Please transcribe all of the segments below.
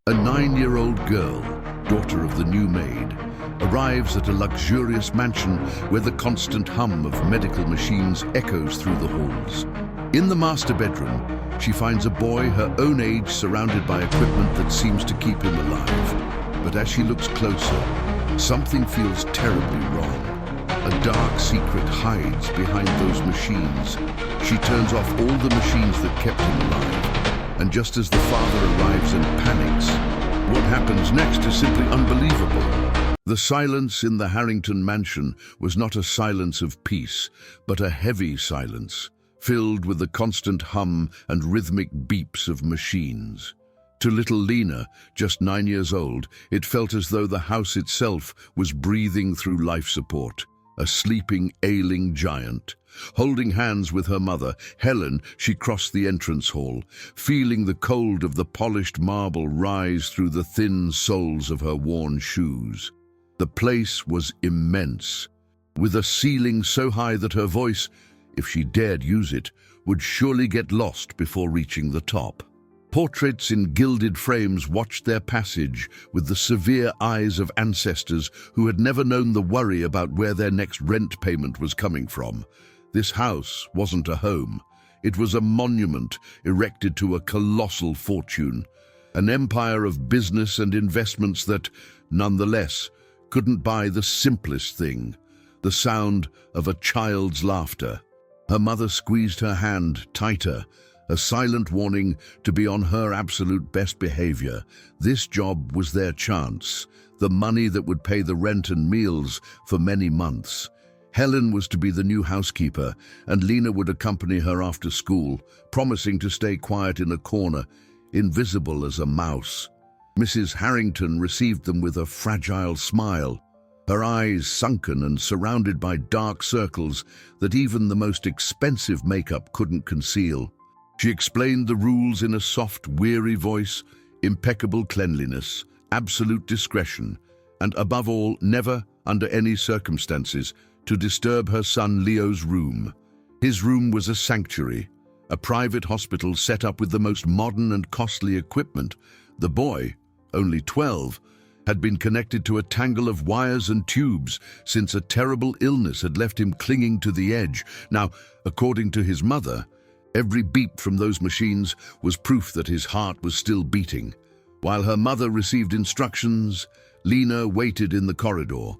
A 9-year-old girl, daughter of the new maid, arrives at a luxurious mansion where the constant hum of medical machines echoes through the halls. In the master bedroom, she finds a boy her own age surrounded by equipment that seems to keep him alive. But as she looks closer, something feels terribly wrong. A dark secret hides behind those machines. She turns off all the machines that kept him alive. And just as the father arrives and panics, what happens next is simply unbelievable. The silence in the Harrington mansion was not a silence of peace, but a heavy silence, filled with the constant hum and rhythmic beeps of machines. To little Lena, just 9 years old, it felt as though the house itself was breathing through life support, a sleeping, ailing giant. Holding hands with her mother, Helen, she crossed the entrance hall, feeling the cold of the polished marble rise through the thin soles of her worn shoes. The place was immense, with a ceiling so high that her voice, if she dared use it, would surely get lost before reaching the top. Portraits in gilded frames watched their passage with the severe eyes of ancestors who had never known the worry about where their next rent payment was coming from. This house wasn't a home. It was a monument erected to a colossal fortune, an empire of business and investments that, nonetheless, couldn't buy the simplest thing, the sound of a child's laughter. Her mother squeezed her hand tighter, a silent warning to be on her absolute best behavior. This job was their chance, the money that would pay the rent and meals for many months. Helen was to be the new housekeeper, and Lena would accompany her after school, promising to stay quiet in a corner, invisible as a mouse. Mrs. Harrington received them with a fragile smile, her eyes sunken and surrounded by dark circles that even the most expensive makeup couldn't conceal. She explained the rules in a soft, weary voice: impeccable cleanliness, absolute discretion, and above all, never, under any circumstances, to disturb her son Leo's room. His room was a sanctuary, a private hospital set up with the most modern and costly equipment. The boy, only 12, had been connected to a tangle of wires and tubes since a terrible illness had left him clinging to the edge. Now, according to his mother, every beep from those machines was proof that his heart was still beating. While her mother received instructions, Lena waited in the corridor.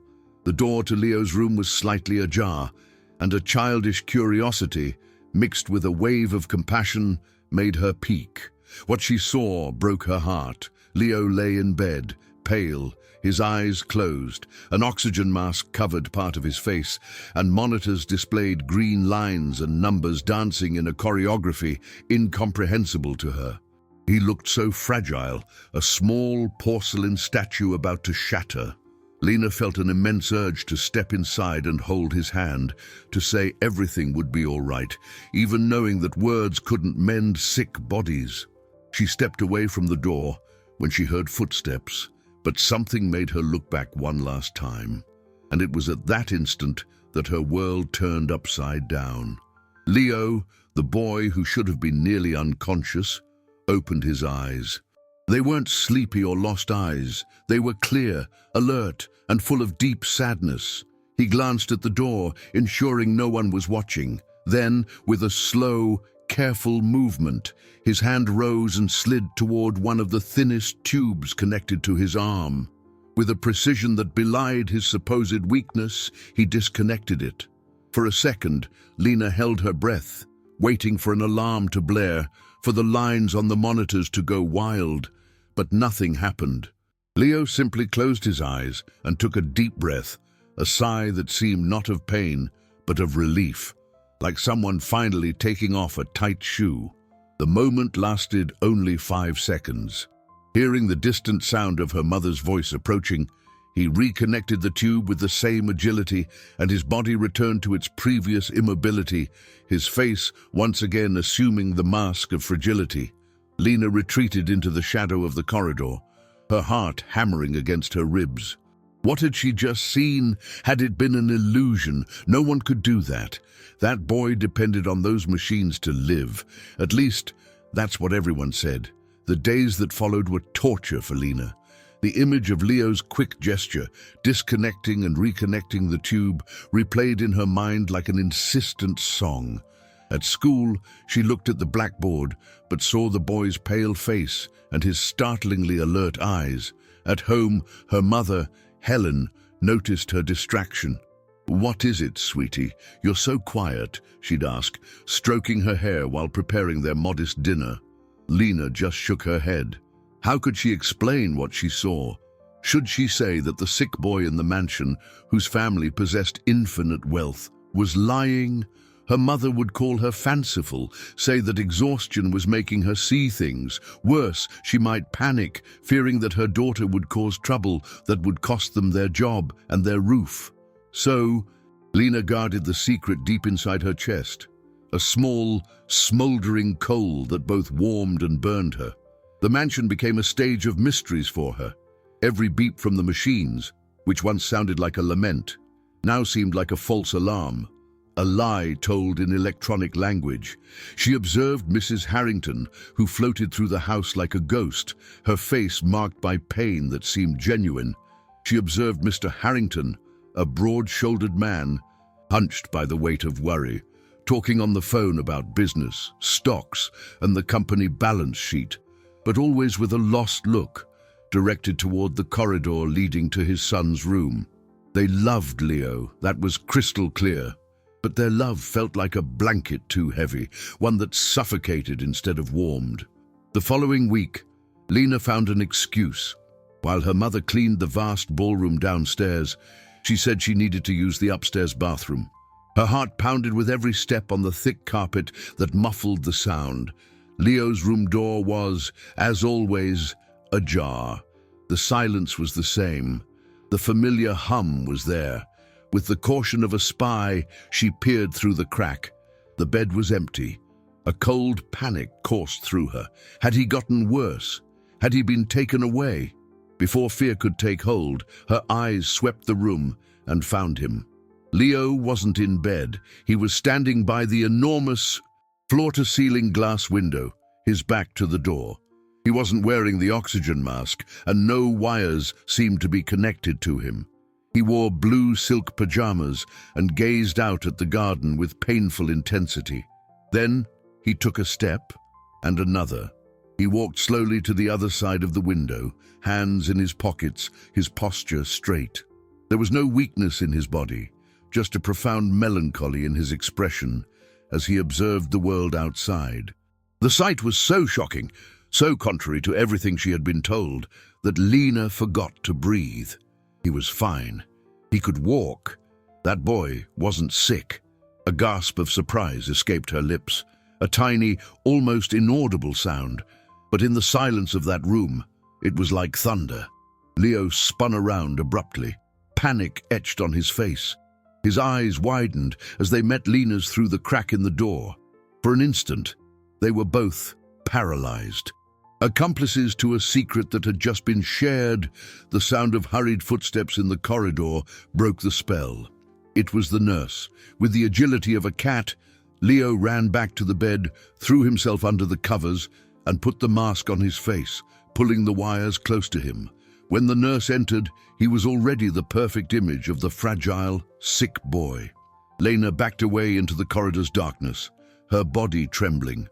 The door to Leo's room was slightly ajar, and a childish curiosity, mixed with a wave of compassion, made her peek. What she saw broke her heart. Leo lay in bed, pale, his eyes closed. An oxygen mask covered part of his face, and monitors displayed green lines and numbers dancing in a choreography incomprehensible to her. He looked so fragile, a small porcelain statue about to shatter. Lena felt an immense urge to step inside and hold his hand, to say everything would be all right, even knowing that words couldn't mend sick bodies. She stepped away from the door when she heard footsteps, but something made her look back one last time, and it was at that instant that her world turned upside down. Leo, the boy who should have been nearly unconscious, opened his eyes. They weren't sleepy or lost eyes. They were clear, alert, and full of deep sadness. He glanced at the door, ensuring no one was watching. Then, with a slow, careful movement, his hand rose and slid toward one of the thinnest tubes connected to his arm. With a precision that belied his supposed weakness, he disconnected it. For a second, Lena held her breath, waiting for an alarm to blare, for the lines on the monitors to go wild. But nothing happened. Leo simply closed his eyes and took a deep breath, a sigh that seemed not of pain, but of relief, like someone finally taking off a tight shoe. The moment lasted only 5 seconds. Hearing the distant sound of her mother's voice approaching, he reconnected the tube with the same agility, and his body returned to its previous immobility, his face once again assuming the mask of fragility. Lena retreated into the shadow of the corridor, her heart hammering against her ribs. What had she just seen? Had it been an illusion? No one could do that. That boy depended on those machines to live. At least, that's what everyone said. The days that followed were torture for Lena. The image of Leo's quick gesture, disconnecting and reconnecting the tube, replayed in her mind like an insistent song. At school, she looked at the blackboard, but saw the boy's pale face and his startlingly alert eyes. At home, her mother, Helen, noticed her distraction. "What is it, sweetie? You're so quiet," she'd ask, stroking her hair while preparing their modest dinner. Lena just shook her head. How could she explain what she saw? Should she say that the sick boy in the mansion, whose family possessed infinite wealth, was lying? Her mother would call her fanciful, say that exhaustion was making her see things. Worse, she might panic, fearing that her daughter would cause trouble that would cost them their job and their roof. So, Lena guarded the secret deep inside her chest, a small, smoldering coal that both warmed and burned her. The mansion became a stage of mysteries for her. Every beep from the machines, which once sounded like a lament, now seemed like a false alarm, a lie told in electronic language. She observed Mrs. Harrington, who floated through the house like a ghost, her face marked by pain that seemed genuine. She observed Mr. Harrington, a broad-shouldered man, hunched by the weight of worry, talking on the phone about business, stocks, and the company balance sheet, but always with a lost look, directed toward the corridor leading to his son's room. They loved Leo, that was crystal clear, but their love felt like a blanket too heavy, one that suffocated instead of warmed. The following week, Lena found an excuse. While her mother cleaned the vast ballroom downstairs, she said she needed to use the upstairs bathroom. Her heart pounded with every step on the thick carpet that muffled the sound. Leo's room door was, as always, ajar. The silence was the same. The familiar hum was there. With the caution of a spy, she peered through the crack. The bed was empty. A cold panic coursed through her. Had he gotten worse? Had he been taken away? Before fear could take hold, her eyes swept the room and found him. Leo wasn't in bed. He was standing by the enormous, floor-to-ceiling glass window, his back to the door. He wasn't wearing the oxygen mask, and no wires seemed to be connected to him. He wore blue silk pajamas and gazed out at the garden with painful intensity. Then he took a step and another. He walked slowly to the other side of the window, hands in his pockets, his posture straight. There was no weakness in his body, just a profound melancholy in his expression as he observed the world outside. The sight was so shocking, so contrary to everything she had been told, that Lena forgot to breathe. He was fine. He could walk. That boy wasn't sick. A gasp of surprise escaped her lips, a tiny, almost inaudible sound. But in the silence of that room, it was like thunder. Leo spun around abruptly. Panic etched on his face. His eyes widened as they met Lena's through the crack in the door. For an instant, they were both paralyzed. Accomplices to a secret that had just been shared, the sound of hurried footsteps in the corridor broke the spell. It was the nurse. With the agility of a cat, Leo ran back to the bed, threw himself under the covers, and put the mask on his face, pulling the wires close to him. When the nurse entered, he was already the perfect image of the fragile, sick boy. Lena backed away into the corridor's darkness, her body trembling.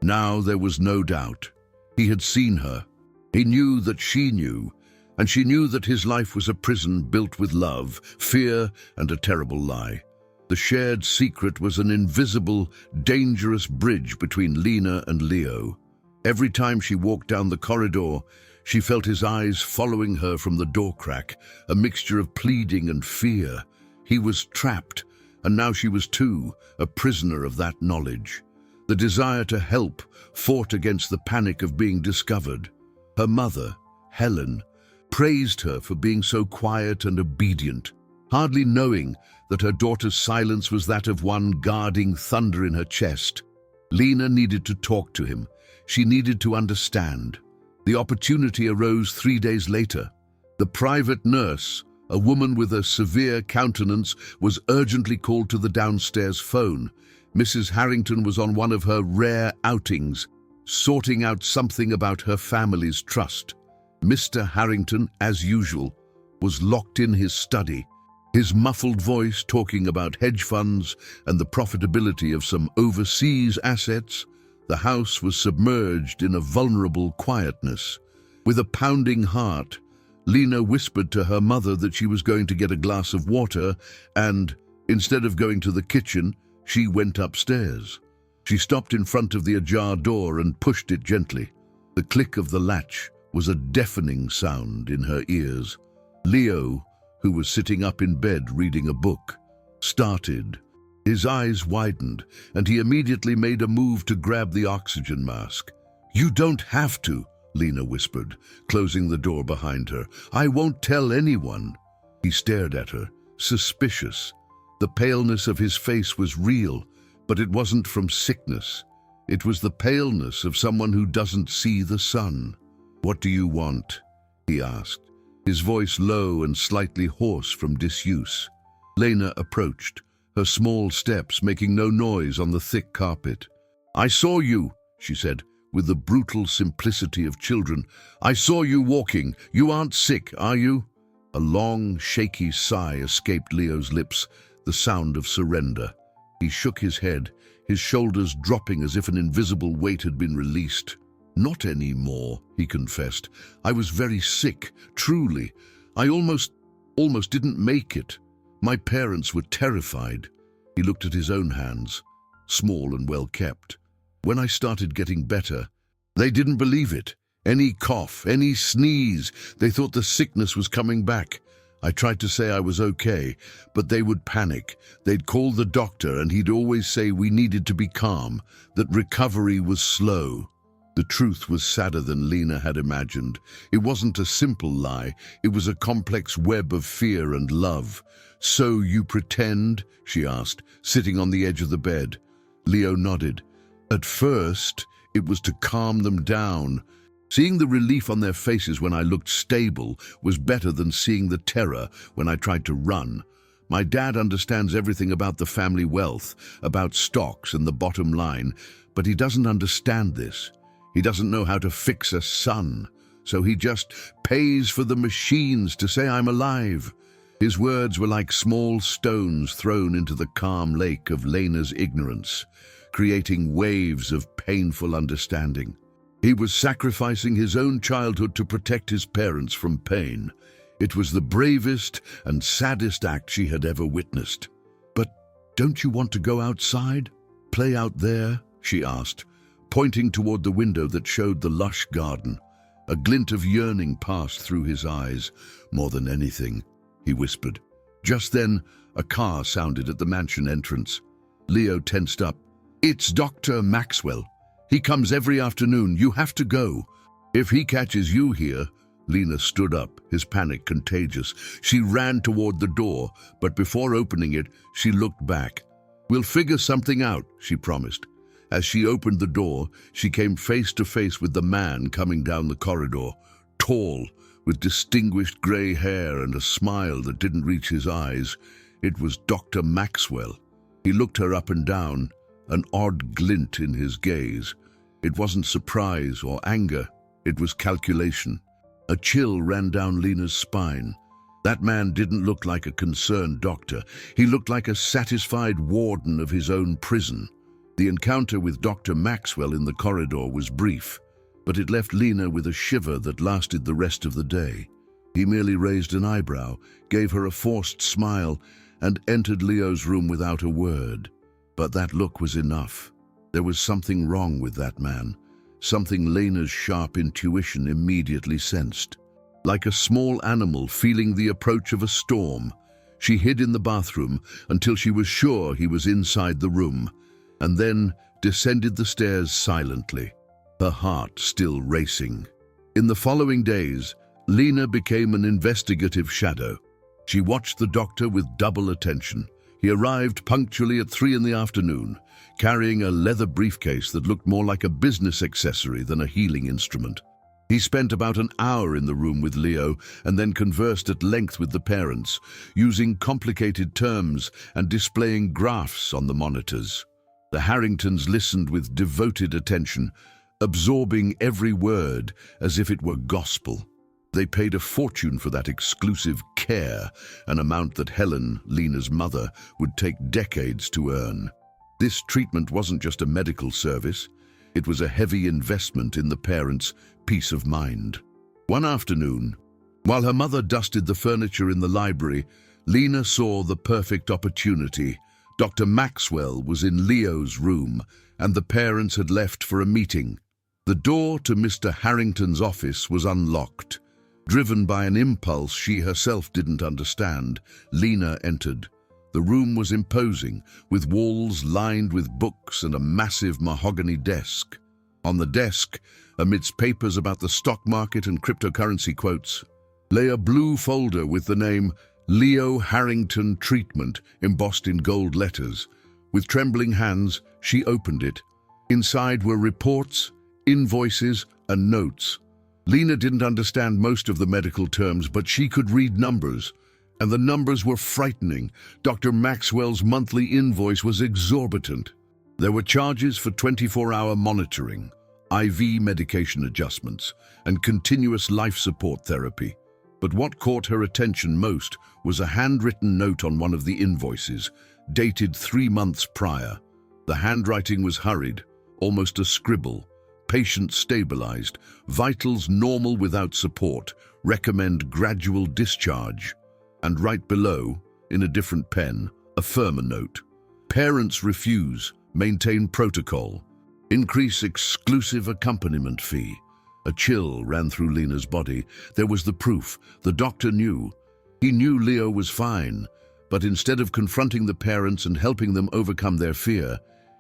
Now there was no doubt. He had seen her. He knew that she knew, and she knew that his life was a prison built with love, fear, and a terrible lie. The shared secret was an invisible, dangerous bridge between Lena and Leo. Every time she walked down the corridor, she felt his eyes following her from the door crack, a mixture of pleading and fear. He was trapped, and now she was too, a prisoner of that knowledge. The desire to help fought against the panic of being discovered. Her mother, Helen, praised her for being so quiet and obedient, hardly knowing that her daughter's silence was that of one guarding thunder in her chest. Lena needed to talk to him. She needed to understand. The opportunity arose 3 days later. The private nurse, a woman with a severe countenance, was urgently called to the downstairs phone. Mrs. Harrington was on one of her rare outings, sorting out something about her family's trust. Mr. Harrington, as usual, was locked in his study, his muffled voice talking about hedge funds and the profitability of some overseas assets. The house was submerged in a vulnerable quietness. With a pounding heart, Lena whispered to her mother that she was going to get a glass of water and, instead of going to the kitchen, she went upstairs. She stopped in front of the ajar door and pushed it gently. The click of the latch was a deafening sound in her ears. Leo, who was sitting up in bed reading a book, started. His eyes widened, and he immediately made a move to grab the oxygen mask. "You don't have to," Lena whispered, closing the door behind her. "I won't tell anyone." He stared at her, suspicious. The paleness of his face was real, but it wasn't from sickness. It was the paleness of someone who doesn't see the sun. "What do you want?" he asked, his voice low and slightly hoarse from disuse. Lena approached, her small steps making no noise on the thick carpet. "I saw you," she said, with the brutal simplicity of children. "I saw you walking. You aren't sick, are you?" A long, shaky sigh escaped Leo's lips, the sound of surrender. He shook his head, his shoulders dropping as if an invisible weight had been released. "Not anymore," he confessed. "I was very sick, truly. I almost didn't make it. My parents were terrified." He looked at his own hands, small and well kept. "When I started getting better, they didn't believe it. Any cough, any sneeze, they thought the sickness was coming back. I tried to say I was okay, but they would panic. They'd call the doctor and he'd always say we needed to be calm, that recovery was slow." The truth was sadder than Lena had imagined. It wasn't a simple lie. It was a complex web of fear and love. "So you pretend?" she asked, sitting on the edge of the bed. Leo nodded. "At first, it was to calm them down. Seeing the relief on their faces when I looked stable was better than seeing the terror when I tried to run. My dad understands everything about the family wealth, about stocks and the bottom line, but he doesn't understand this. He doesn't know how to fix a sun, so he just pays for the machines to say I'm alive." His words were like small stones thrown into the calm lake of Lena's ignorance, creating waves of painful understanding. He was sacrificing his own childhood to protect his parents from pain. It was the bravest and saddest act she had ever witnessed. "But don't you want to go outside? Play out there?" she asked, pointing toward the window that showed the lush garden. A glint of yearning passed through his eyes. "More than anything," he whispered. Just then, a car sounded at the mansion entrance. Leo tensed up. "It's Dr. Maxwell. He comes every afternoon. You have to go." "If he catches you here..." Lena stood up, his panic contagious. She ran toward the door, but before opening it, she looked back. "We'll figure something out," she promised. As she opened the door, she came face to face with the man coming down the corridor, tall, with distinguished gray hair and a smile that didn't reach his eyes. It was Dr. Maxwell. He looked her up and down, an odd glint in his gaze. It wasn't surprise or anger, it was calculation. A chill ran down Lena's spine. That man didn't look like a concerned doctor. He looked like a satisfied warden of his own prison. The encounter with Dr. Maxwell in the corridor was brief, but it left Lena with a shiver that lasted the rest of the day. He merely raised an eyebrow, gave her a forced smile, and entered Leo's room without a word. But that look was enough. There was something wrong with that man, something Lena's sharp intuition immediately sensed. Like a small animal feeling the approach of a storm, she hid in the bathroom until she was sure he was inside the room, and then descended the stairs silently, her heart still racing. In the following days, Lena became an investigative shadow. She watched the doctor with double attention. He arrived punctually at 3 in the afternoon, carrying a leather briefcase that looked more like a business accessory than a healing instrument. He spent about an hour in the room with Leo and then conversed at length with the parents, using complicated terms and displaying graphs on the monitors. The Harringtons listened with devoted attention, absorbing every word as if it were gospel. They paid a fortune for that exclusive care, an amount that Helen, Lena's mother, would take decades to earn. This treatment wasn't just a medical service, it was a heavy investment in the parents' peace of mind. One afternoon, while her mother dusted the furniture in the library, Lena saw the perfect opportunity. Dr. Maxwell was in Leo's room, and the parents had left for a meeting. The door to Mr. Harrington's office was unlocked. Driven by an impulse she herself didn't understand, Lena entered. The room was imposing, with walls lined with books and a massive mahogany desk. On the desk, amidst papers about the stock market and cryptocurrency quotes, lay a blue folder with the name Leo Harrington Treatment embossed in gold letters. With trembling hands, she opened it. Inside were reports, invoices, and notes. Lena didn't understand most of the medical terms, but she could read numbers. And the numbers were frightening. Dr. Maxwell's monthly invoice was exorbitant. There were charges for 24-hour monitoring, IV medication adjustments, and continuous life support therapy. But what caught her attention most was a handwritten note on one of the invoices, dated 3 months prior. The handwriting was hurried, almost a scribble. Patient stabilized, vitals normal without support, recommend gradual discharge. And right below, in a different pen, a firmer note. Parents refuse, maintain protocol, increase exclusive accompaniment fee. A chill ran through Lena's body. There was the proof. The doctor knew. He knew Leo was fine, but instead of confronting the parents and helping them overcome their fear,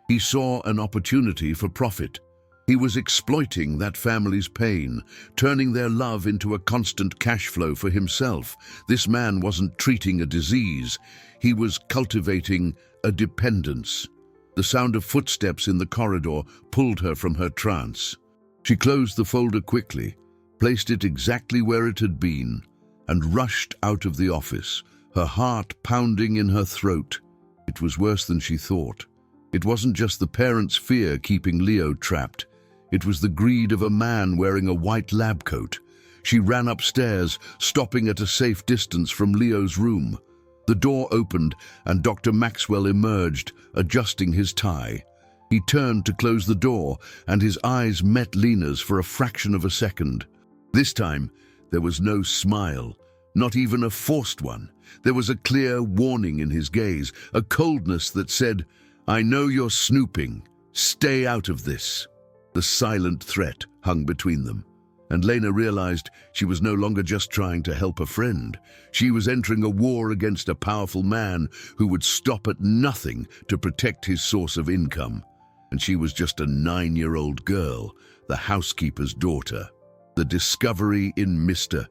he saw an opportunity for profit. He was exploiting that family's pain, turning their love into a constant cash flow for himself. This man wasn't treating a disease, he was cultivating a dependence. The sound of footsteps in the corridor pulled her from her trance. She closed the folder quickly, placed it exactly where it had been, and rushed out of the office, her heart pounding in her throat. It was worse than she thought. It wasn't just the parents' fear keeping Leo trapped. It was the greed of a man wearing a white lab coat. She ran upstairs, stopping at a safe distance from Leo's room. The door opened and Dr. Maxwell emerged, adjusting his tie. He turned to close the door and his eyes met Lena's for a fraction of a second. This time, there was no smile, not even a forced one. There was a clear warning in his gaze, a coldness that said, "I know you're snooping. Stay out of this." The silent threat hung between them, and Lena realized she was no longer just trying to help a friend. She was entering a war against a powerful man who would stop at nothing to protect his source of income. And she was just a 9-year-old girl, the housekeeper's daughter. The discovery in Mr.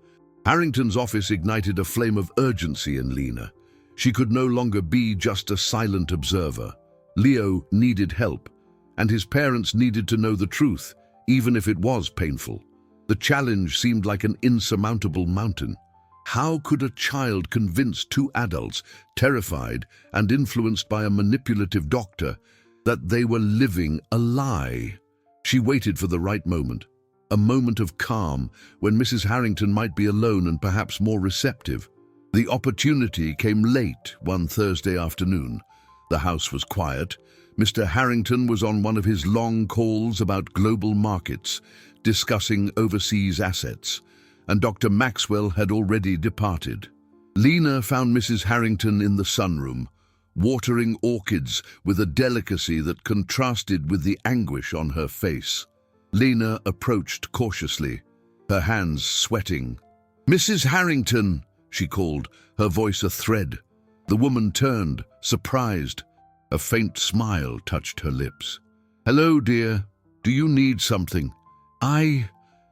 Harrington's office ignited a flame of urgency in Lena. She could no longer be just a silent observer. Leo needed help, and his parents needed to know the truth, even if it was painful. The challenge seemed like an insurmountable mountain. How could a child convince 2 adults, terrified and influenced by a manipulative doctor, that they were living a lie? She waited for the right moment, a moment of calm when Mrs. Harrington might be alone and perhaps more receptive. The opportunity came late one Thursday afternoon. The house was quiet. Mr. Harrington was on one of his long calls about global markets, discussing overseas assets, and Dr. Maxwell had already departed. Lena found Mrs. Harrington in the sunroom, watering orchids with a delicacy that contrasted with the anguish on her face. Lena approached cautiously, her hands sweating. "Mrs. Harrington," she called, her voice a thread. The woman turned, surprised. A faint smile touched her lips. "Hello, dear. Do you need something?" I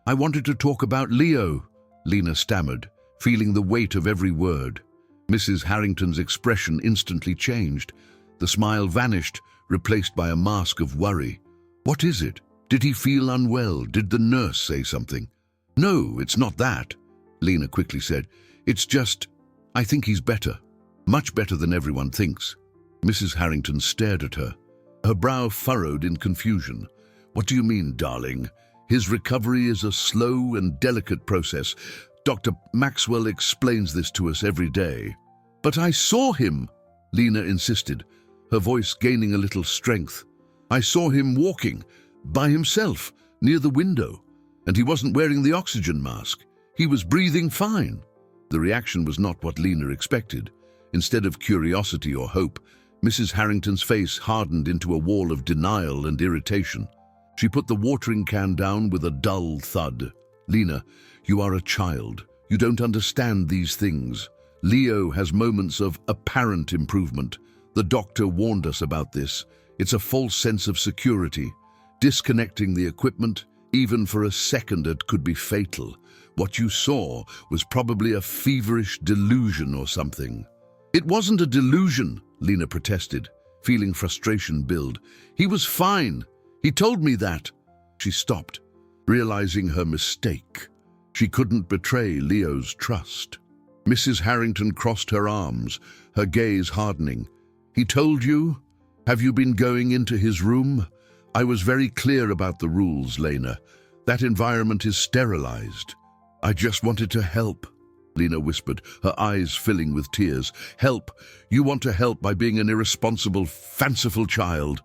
wanted to talk about Leo," Lena stammered, feeling the weight of every word. Mrs. Harrington's expression instantly changed. The smile vanished, replaced by a mask of worry. "What is it? Did he feel unwell? Did the nurse say something?" "No, it's not that," Lena quickly said. "It's just, I think he's better. Much better than everyone thinks." Mrs. Harrington stared at her, her brow furrowed in confusion. What do you mean, darling? His recovery is a slow and delicate process. Dr. Maxwell explains this to us every day. But I saw him, Lena insisted, her voice gaining a little strength. I saw him walking, by himself, near the window, and he wasn't wearing the oxygen mask. He was breathing fine. The reaction was not what Lena expected. Instead of curiosity or hope, Mrs. Harrington's face hardened into a wall of denial and irritation. She put the watering can down with a dull thud. Lena, you are a child. You don't understand these things. Leo has moments of apparent improvement. The doctor warned us about this. It's a false sense of security. Disconnecting the equipment, even for a second, it could be fatal. What you saw was probably a feverish delusion or something. It wasn't a delusion, Lena protested, feeling frustration build. He was fine. He told me that. She stopped, realizing her mistake. She couldn't betray Leo's trust. Mrs. Harrington crossed her arms, her gaze hardening. He told you? Have you been going into his room? I was very clear about the rules, Lena. That environment is sterilized. I just wanted to help, Lena whispered, her eyes filling with tears. Help? You want to help by being an irresponsible, fanciful child?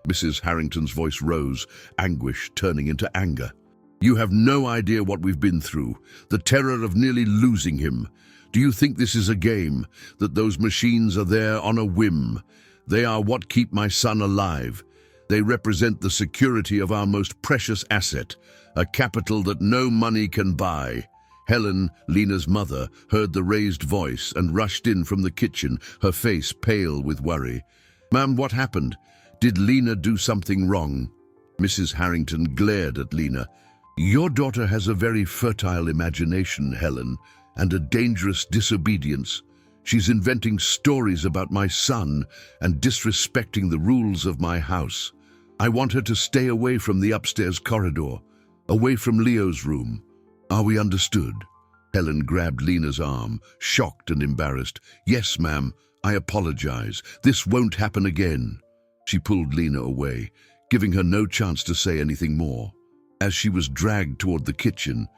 Mrs. Harrington's voice rose, anguish turning into anger. You have no idea what we've been through, the terror of nearly losing him. Do you think this is a game, that those machines are there on a whim? They are what keep my son alive. They represent the security of our most precious asset, a capital that no money can buy. Helen, Lena's mother, heard the raised voice and rushed in from the kitchen, her face pale with worry. Ma'am, what happened? Did Lena do something wrong? Mrs. Harrington glared at Lena. Your daughter has a very fertile imagination, Helen, and a dangerous disobedience. She's inventing stories about my son and disrespecting the rules of my house. I want her to stay away from the upstairs corridor, away from Leo's room. Are we understood? Helen grabbed Lena's arm, shocked and embarrassed. Yes, ma'am, I apologize. This won't happen again. She pulled Lena away, giving her no chance to say anything more. As she was dragged toward the kitchen,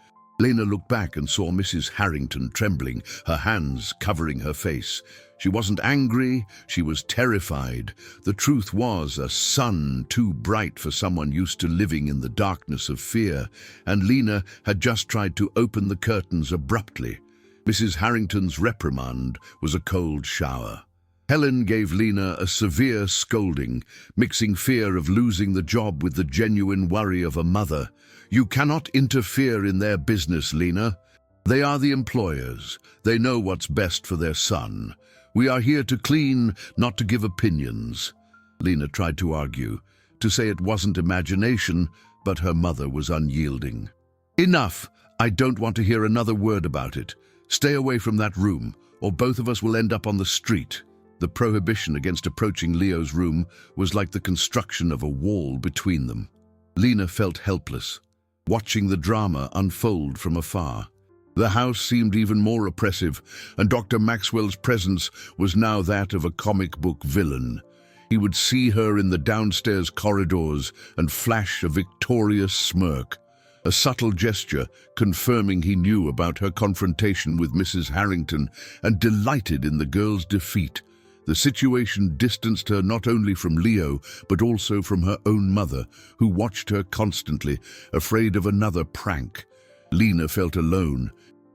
Lena looked back and saw Mrs. Harrington trembling, her hands covering her face. She wasn't angry, she was terrified. The truth was a sun too bright for someone used to living in the darkness of fear, and Lena had just tried to open the curtains abruptly. Mrs. Harrington's reprimand was a cold shower. Helen gave Lena a severe scolding, mixing fear of losing the job with the genuine worry of a mother. You cannot interfere in their business, Lena. They are the employers. They know what's best for their son. We are here to clean, not to give opinions. Lena tried to argue, to say it wasn't imagination, but her mother was unyielding. Enough! I don't want to hear another word about it. Stay away from that room, or both of us will end up on the street. The prohibition against approaching Leo's room was like the construction of a wall between them. Lena felt helpless, watching the drama unfold from afar. The house seemed even more oppressive, and Dr. Maxwell's presence was now that of a comic book villain. He would see her in the downstairs corridors and flash a victorious smirk, a subtle gesture confirming he knew about her confrontation with Mrs. Harrington and delighted in the girl's defeat. The situation distanced her not only from Leo, but also from her own mother, who watched her constantly, afraid of another prank. Lena felt alone,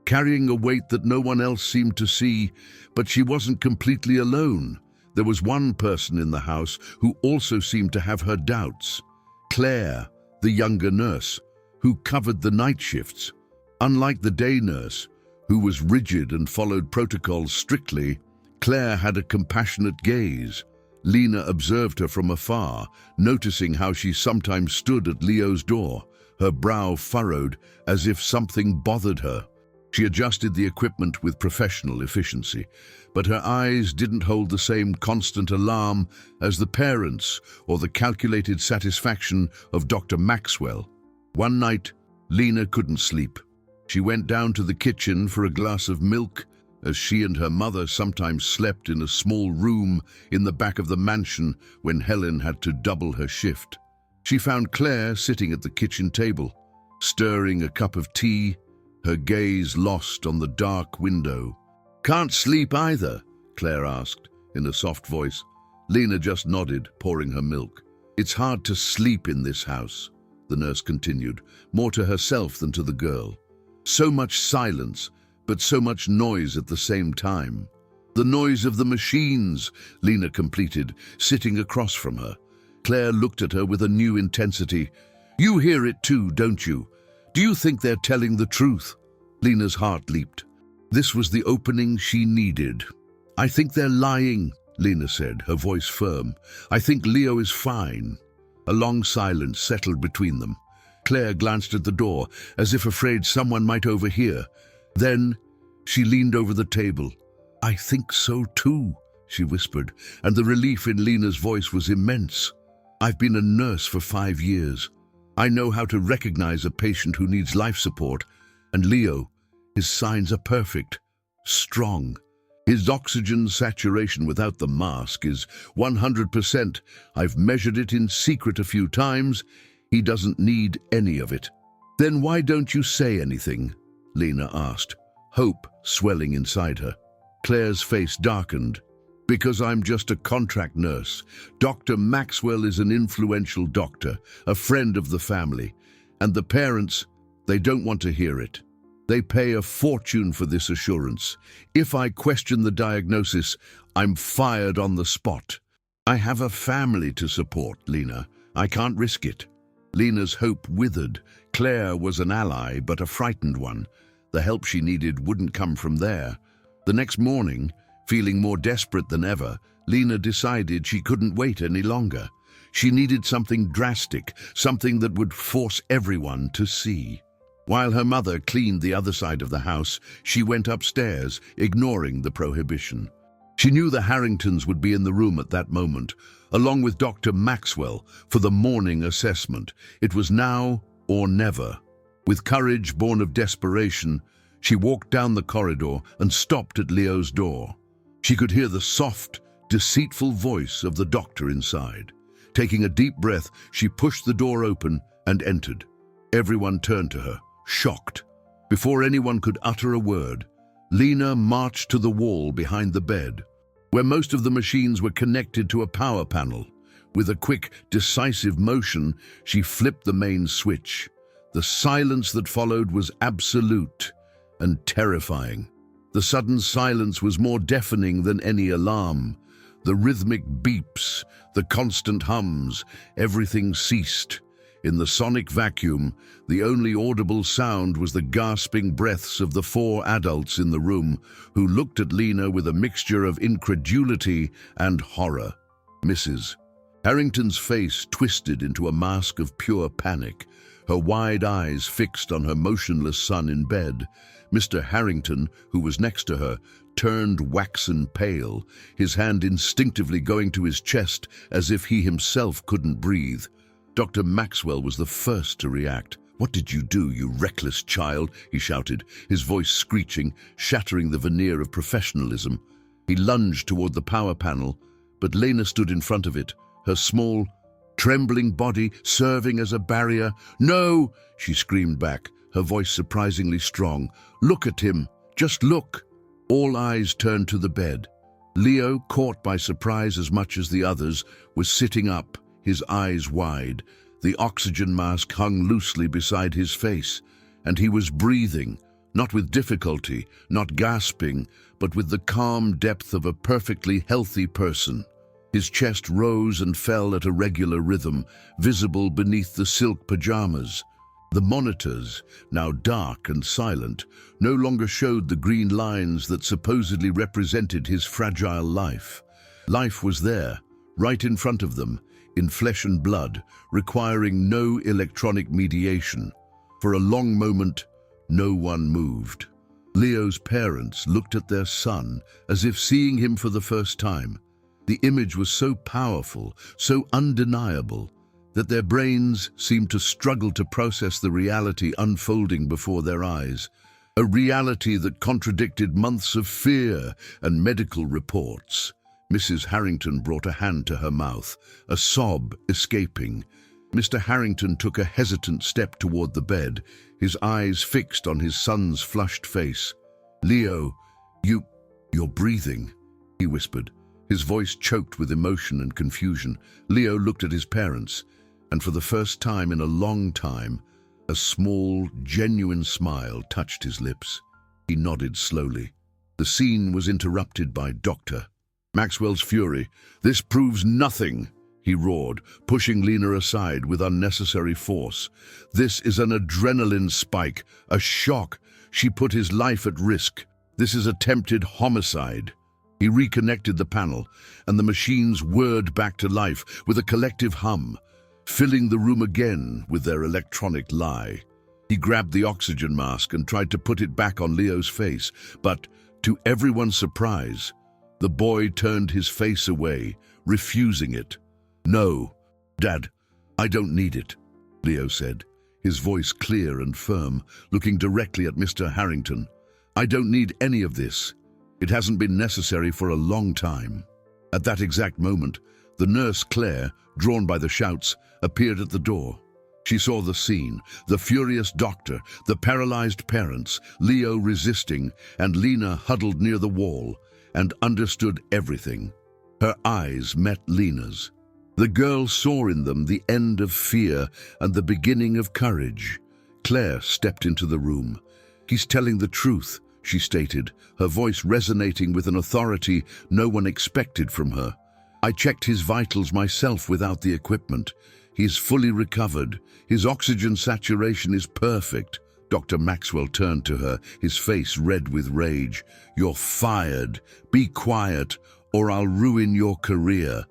carrying a weight that no one else seemed to see, but she wasn't completely alone. There was one person in the house who also seemed to have her doubts. Claire, the younger nurse, who covered the night shifts. Unlike the day nurse, who was rigid and followed protocols strictly, Claire had a compassionate gaze. Lena observed her from afar, noticing how she sometimes stood at Leo's door, her brow furrowed as if something bothered her. She adjusted the equipment with professional efficiency, but her eyes didn't hold the same constant alarm as the parents or the calculated satisfaction of Dr. Maxwell. One night, Lena couldn't sleep. She went down to the kitchen for a glass of milk, as she and her mother sometimes slept in a small room in the back of the mansion when Helen had to double her shift. She found Claire sitting at the kitchen table, stirring a cup of tea, her gaze lost on the dark window. "Can't sleep either?" Claire asked, in a soft voice. Lena just nodded, pouring her milk. "It's hard to sleep in this house," the nurse continued, more to herself than to the girl. "So much silence, but so much noise at the same time." "The noise of the machines," Lena completed, sitting across from her. Claire looked at her with a new intensity. "You hear it too, don't you? Do you think they're telling the truth?" Lena's heart leaped. This was the opening she needed. "I think they're lying," Lena said, her voice firm. "I think Leo is fine." A long silence settled between them. Claire glanced at the door, as if afraid someone might overhear. Then she leaned over the table. "I think so too," she whispered, and the relief in Lena's voice was immense. "I've been a nurse for 5 years. I know how to recognize a patient who needs life support. And Leo, his signs are perfect, strong. His oxygen saturation without the mask is 100%. I've measured it in secret a few times. He doesn't need any of it." "Then why don't you say anything?" Lena asked, hope swelling inside her. Claire's face darkened. "Because I'm just a contract nurse. Dr. Maxwell is an influential doctor, a friend of the family. And the parents, they don't want to hear it. They pay a fortune for this assurance. If I question the diagnosis, I'm fired on the spot. I have a family to support, Lena. I can't risk it." Lena's hope withered. Claire was an ally, but a frightened one. The help she needed wouldn't come from there. The next morning, feeling more desperate than ever, Lena decided she couldn't wait any longer. She needed something drastic, something that would force everyone to see. While her mother cleaned the other side of the house, she went upstairs, ignoring the prohibition. She knew the Harringtons would be in the room at that moment, along with Dr. Maxwell, for the morning assessment. It was now or never. With courage born of desperation, she walked down the corridor and stopped at Leo's door. She could hear the soft, deceitful voice of the doctor inside. Taking a deep breath, she pushed the door open and entered. Everyone turned to her, shocked. Before anyone could utter a word, Lena marched to the wall behind the bed, where most of the machines were connected to a power panel. With a quick, decisive motion, she flipped the main switch. The silence that followed was absolute and terrifying. The sudden silence was more deafening than any alarm. The rhythmic beeps, the constant hums, everything ceased. In the sonic vacuum, the only audible sound was the gasping breaths of the 4 adults in the room, who looked at Lena with a mixture of incredulity and horror. Mrs. Harrington's face twisted into a mask of pure panic, her wide eyes fixed on her motionless son in bed. Mr. Harrington, who was next to her, turned waxen pale, his hand instinctively going to his chest as if he himself couldn't breathe. Dr. Maxwell was the first to react. "What did you do, you reckless child?" he shouted, his voice screeching, shattering the veneer of professionalism. He lunged toward the power panel, but Lena stood in front of it, her small, trembling body serving as a barrier. "No!" she screamed back, her voice surprisingly strong. "Look at him. Just look." All eyes turned to the bed. Leo, caught by surprise as much as the others, was sitting up, his eyes wide. The oxygen mask hung loosely beside his face, and he was breathing, not with difficulty, not gasping, but with the calm depth of a perfectly healthy person. His chest rose and fell at a regular rhythm, visible beneath the silk pajamas. The monitors, now dark and silent, no longer showed the green lines that supposedly represented his fragile life. Life was there, right in front of them, in flesh and blood, requiring no electronic mediation. For a long moment, no one moved. Leo's parents looked at their son as if seeing him for the first time. The image was so powerful, so undeniable, that their brains seemed to struggle to process the reality unfolding before their eyes, a reality that contradicted months of fear and medical reports. Mrs. Harrington brought a hand to her mouth, a sob escaping. Mr. Harrington took a hesitant step toward the bed, his eyes fixed on his son's flushed face. "Leo, you're breathing," he whispered, his voice choked with emotion and confusion. Leo looked at his parents, and for the first time in a long time, a small, genuine smile touched his lips. He nodded slowly. The scene was interrupted by Dr. Maxwell's fury. "This proves nothing," he roared, pushing Lena aside with unnecessary force. "This is an adrenaline spike, a shock. She put his life at risk. This is attempted homicide." He reconnected the panel, and the machines whirred back to life with a collective hum, filling the room again with their electronic lie. He grabbed the oxygen mask and tried to put it back on Leo's face, but, to everyone's surprise, the boy turned his face away, refusing it. "No, Dad, I don't need it," Leo said, his voice clear and firm, looking directly at Mr. Harrington. "I don't need any of this. It hasn't been necessary for a long time." At that exact moment, the nurse Claire, drawn by the shouts, appeared at the door. She saw the scene, the furious doctor, the paralyzed parents, Leo resisting, and Lena huddled near the wall, and understood everything. Her eyes met Lena's. The girl saw in them the end of fear and the beginning of courage. Claire stepped into the room. "He's telling the truth," she stated, her voice resonating with an authority no one expected from her. "I checked his vitals myself without the equipment. He's fully recovered. His oxygen saturation is perfect." Dr. Maxwell turned to her, his face red with rage. "You're fired. Be quiet, or I'll ruin your career."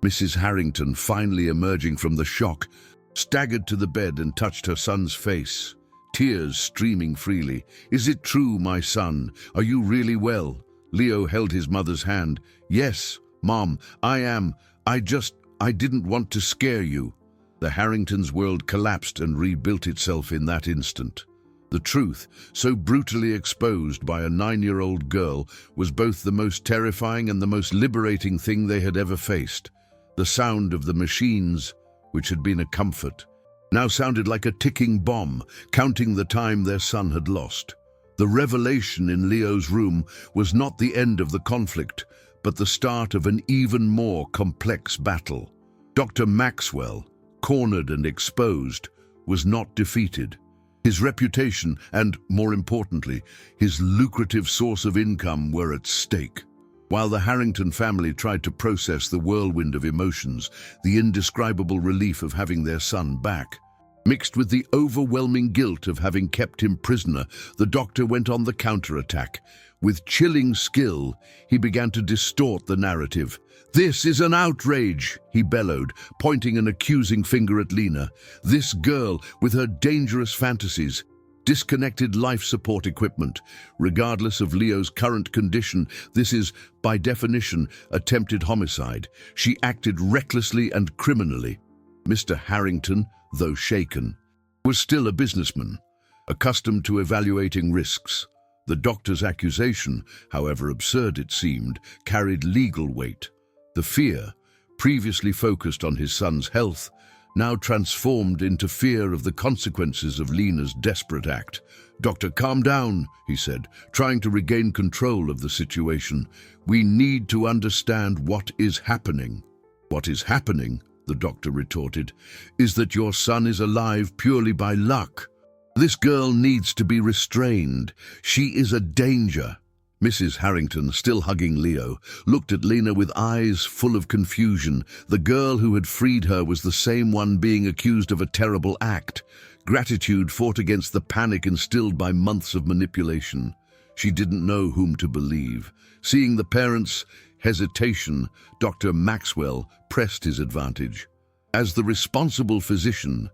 Mrs. Harrington, finally emerging from the shock, staggered to the bed and touched her son's face, tears streaming freely. "Is it true, my son? Are you really well?" Leo held his mother's hand. "Yes, Mom, I am. I didn't want to scare you." The Harringtons' world collapsed and rebuilt itself in that instant. The truth, so brutally exposed by a 9-year-old girl, was both the most terrifying and the most liberating thing they had ever faced. The sound of the machines, which had been a comfort, now sounded like a ticking bomb, counting the time their son had lost. The revelation in Leo's room was not the end of the conflict, but the start of an even more complex battle. Dr. Maxwell, cornered and exposed, was not defeated. His reputation and, more importantly, his lucrative source of income were at stake. While the Harrington family tried to process the whirlwind of emotions, the indescribable relief of having their son back, mixed with the overwhelming guilt of having kept him prisoner, the doctor went on the counterattack. With chilling skill, he began to distort the narrative. "This is an outrage," he bellowed, pointing an accusing finger at Lena. "This girl, with her dangerous fantasies, disconnected life support equipment. Regardless of Leo's current condition, this is, by definition, attempted homicide. She acted recklessly and criminally." Mr. Harrington, though shaken, was still a businessman, accustomed to evaluating risks. The doctor's accusation, however absurd it seemed, carried legal weight. The fear, previously focused on his son's health, now transformed into fear of the consequences of Lena's desperate act. "Doctor, calm down," he said, trying to regain control of the situation. "We need to understand what is happening." "What is happening," the doctor retorted, "is that your son is alive purely by luck. This girl needs to be restrained. She is a danger." Mrs. Harrington, still hugging Leo, looked at Lena with eyes full of confusion. The girl who had freed her was the same one being accused of a terrible act. Gratitude fought against the panic instilled by months of manipulation. She didn't know whom to believe. Seeing the parents' hesitation, Dr. Maxwell pressed his advantage. "As the responsible physician,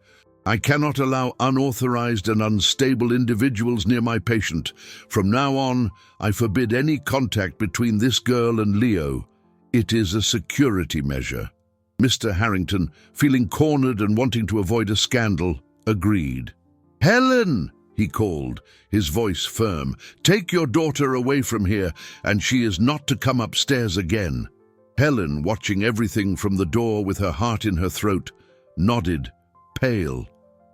I cannot allow unauthorized and unstable individuals near my patient. From now on, I forbid any contact between this girl and Leo. It is a security measure." Mr. Harrington, feeling cornered and wanting to avoid a scandal, agreed. "Helen!" he called, his voice firm. "Take your daughter away from here, and she is not to come upstairs again." Helen, watching everything from the door with her heart in her throat, nodded, pale.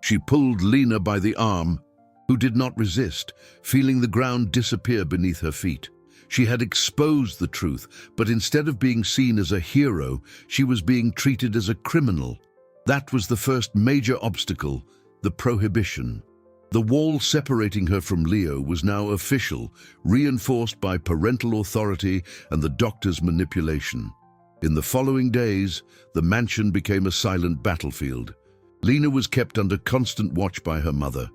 She pulled Lena by the arm, who did not resist, feeling the ground disappear beneath her feet. She had exposed the truth, but instead of being seen as a hero, she was being treated as a criminal. That was the first major obstacle, the prohibition. The wall separating her from Leo was now official, reinforced by parental authority and the doctor's manipulation. In the following days, the mansion became a silent battlefield. Lena was kept under constant watch by her mother.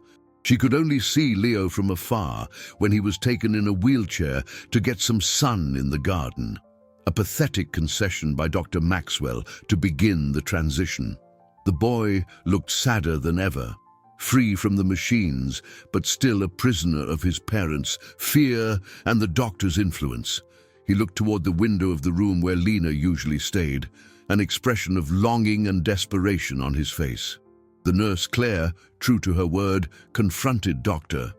She could only see Leo from afar when he was taken in a wheelchair to get some sun in the garden. A pathetic concession by Dr. Maxwell to begin the transition. The boy looked sadder than ever. Free from the machines, but still a prisoner of his parents' fear and the doctor's influence. He looked toward the window of the room where Lena usually stayed, an expression of longing and desperation on his face. The nurse Claire, true to her word, confronted Dr.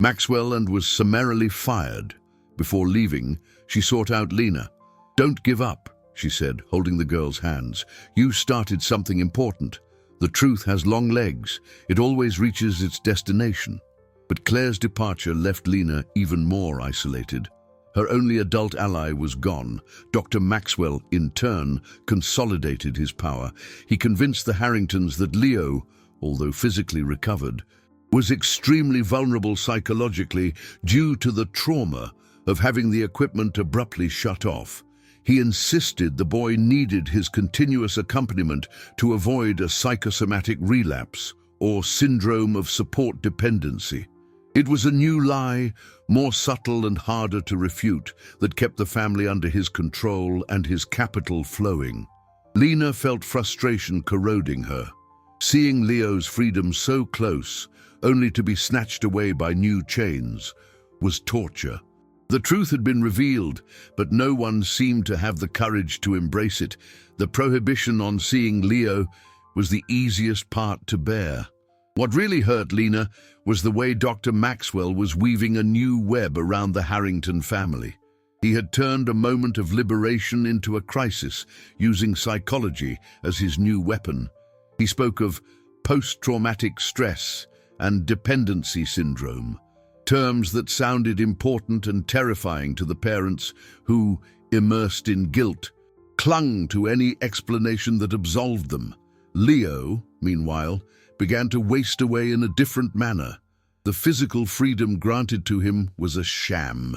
Maxwell and was summarily fired. Before leaving, she sought out Lena. "Don't give up," she said, holding the girl's hands. "You started something important. The truth has long legs. It always reaches its destination." But Claire's departure left Lena even more isolated. Her only adult ally was gone. Dr. Maxwell, in turn, consolidated his power. He convinced the Harringtons that Leo, although physically recovered, was extremely vulnerable psychologically due to the trauma of having the equipment abruptly shut off. He insisted the boy needed his continuous accompaniment to avoid a psychosomatic relapse or syndrome of support dependency. It was a new lie, more subtle and harder to refute, that kept the family under his control and his capital flowing. Lena felt frustration corroding her. Seeing Leo's freedom so close, only to be snatched away by new chains, was torture. The truth had been revealed, but no one seemed to have the courage to embrace it. The prohibition on seeing Leo was the easiest part to bear. What really hurt Lena was the way Dr. Maxwell was weaving a new web around the Harrington family. He had turned a moment of liberation into a crisis, using psychology as his new weapon. He spoke of post-traumatic stress and dependency syndrome, terms that sounded important and terrifying to the parents who, immersed in guilt, clung to any explanation that absolved them. Leo, meanwhile, began to waste away in a different manner. The physical freedom granted to him was a sham.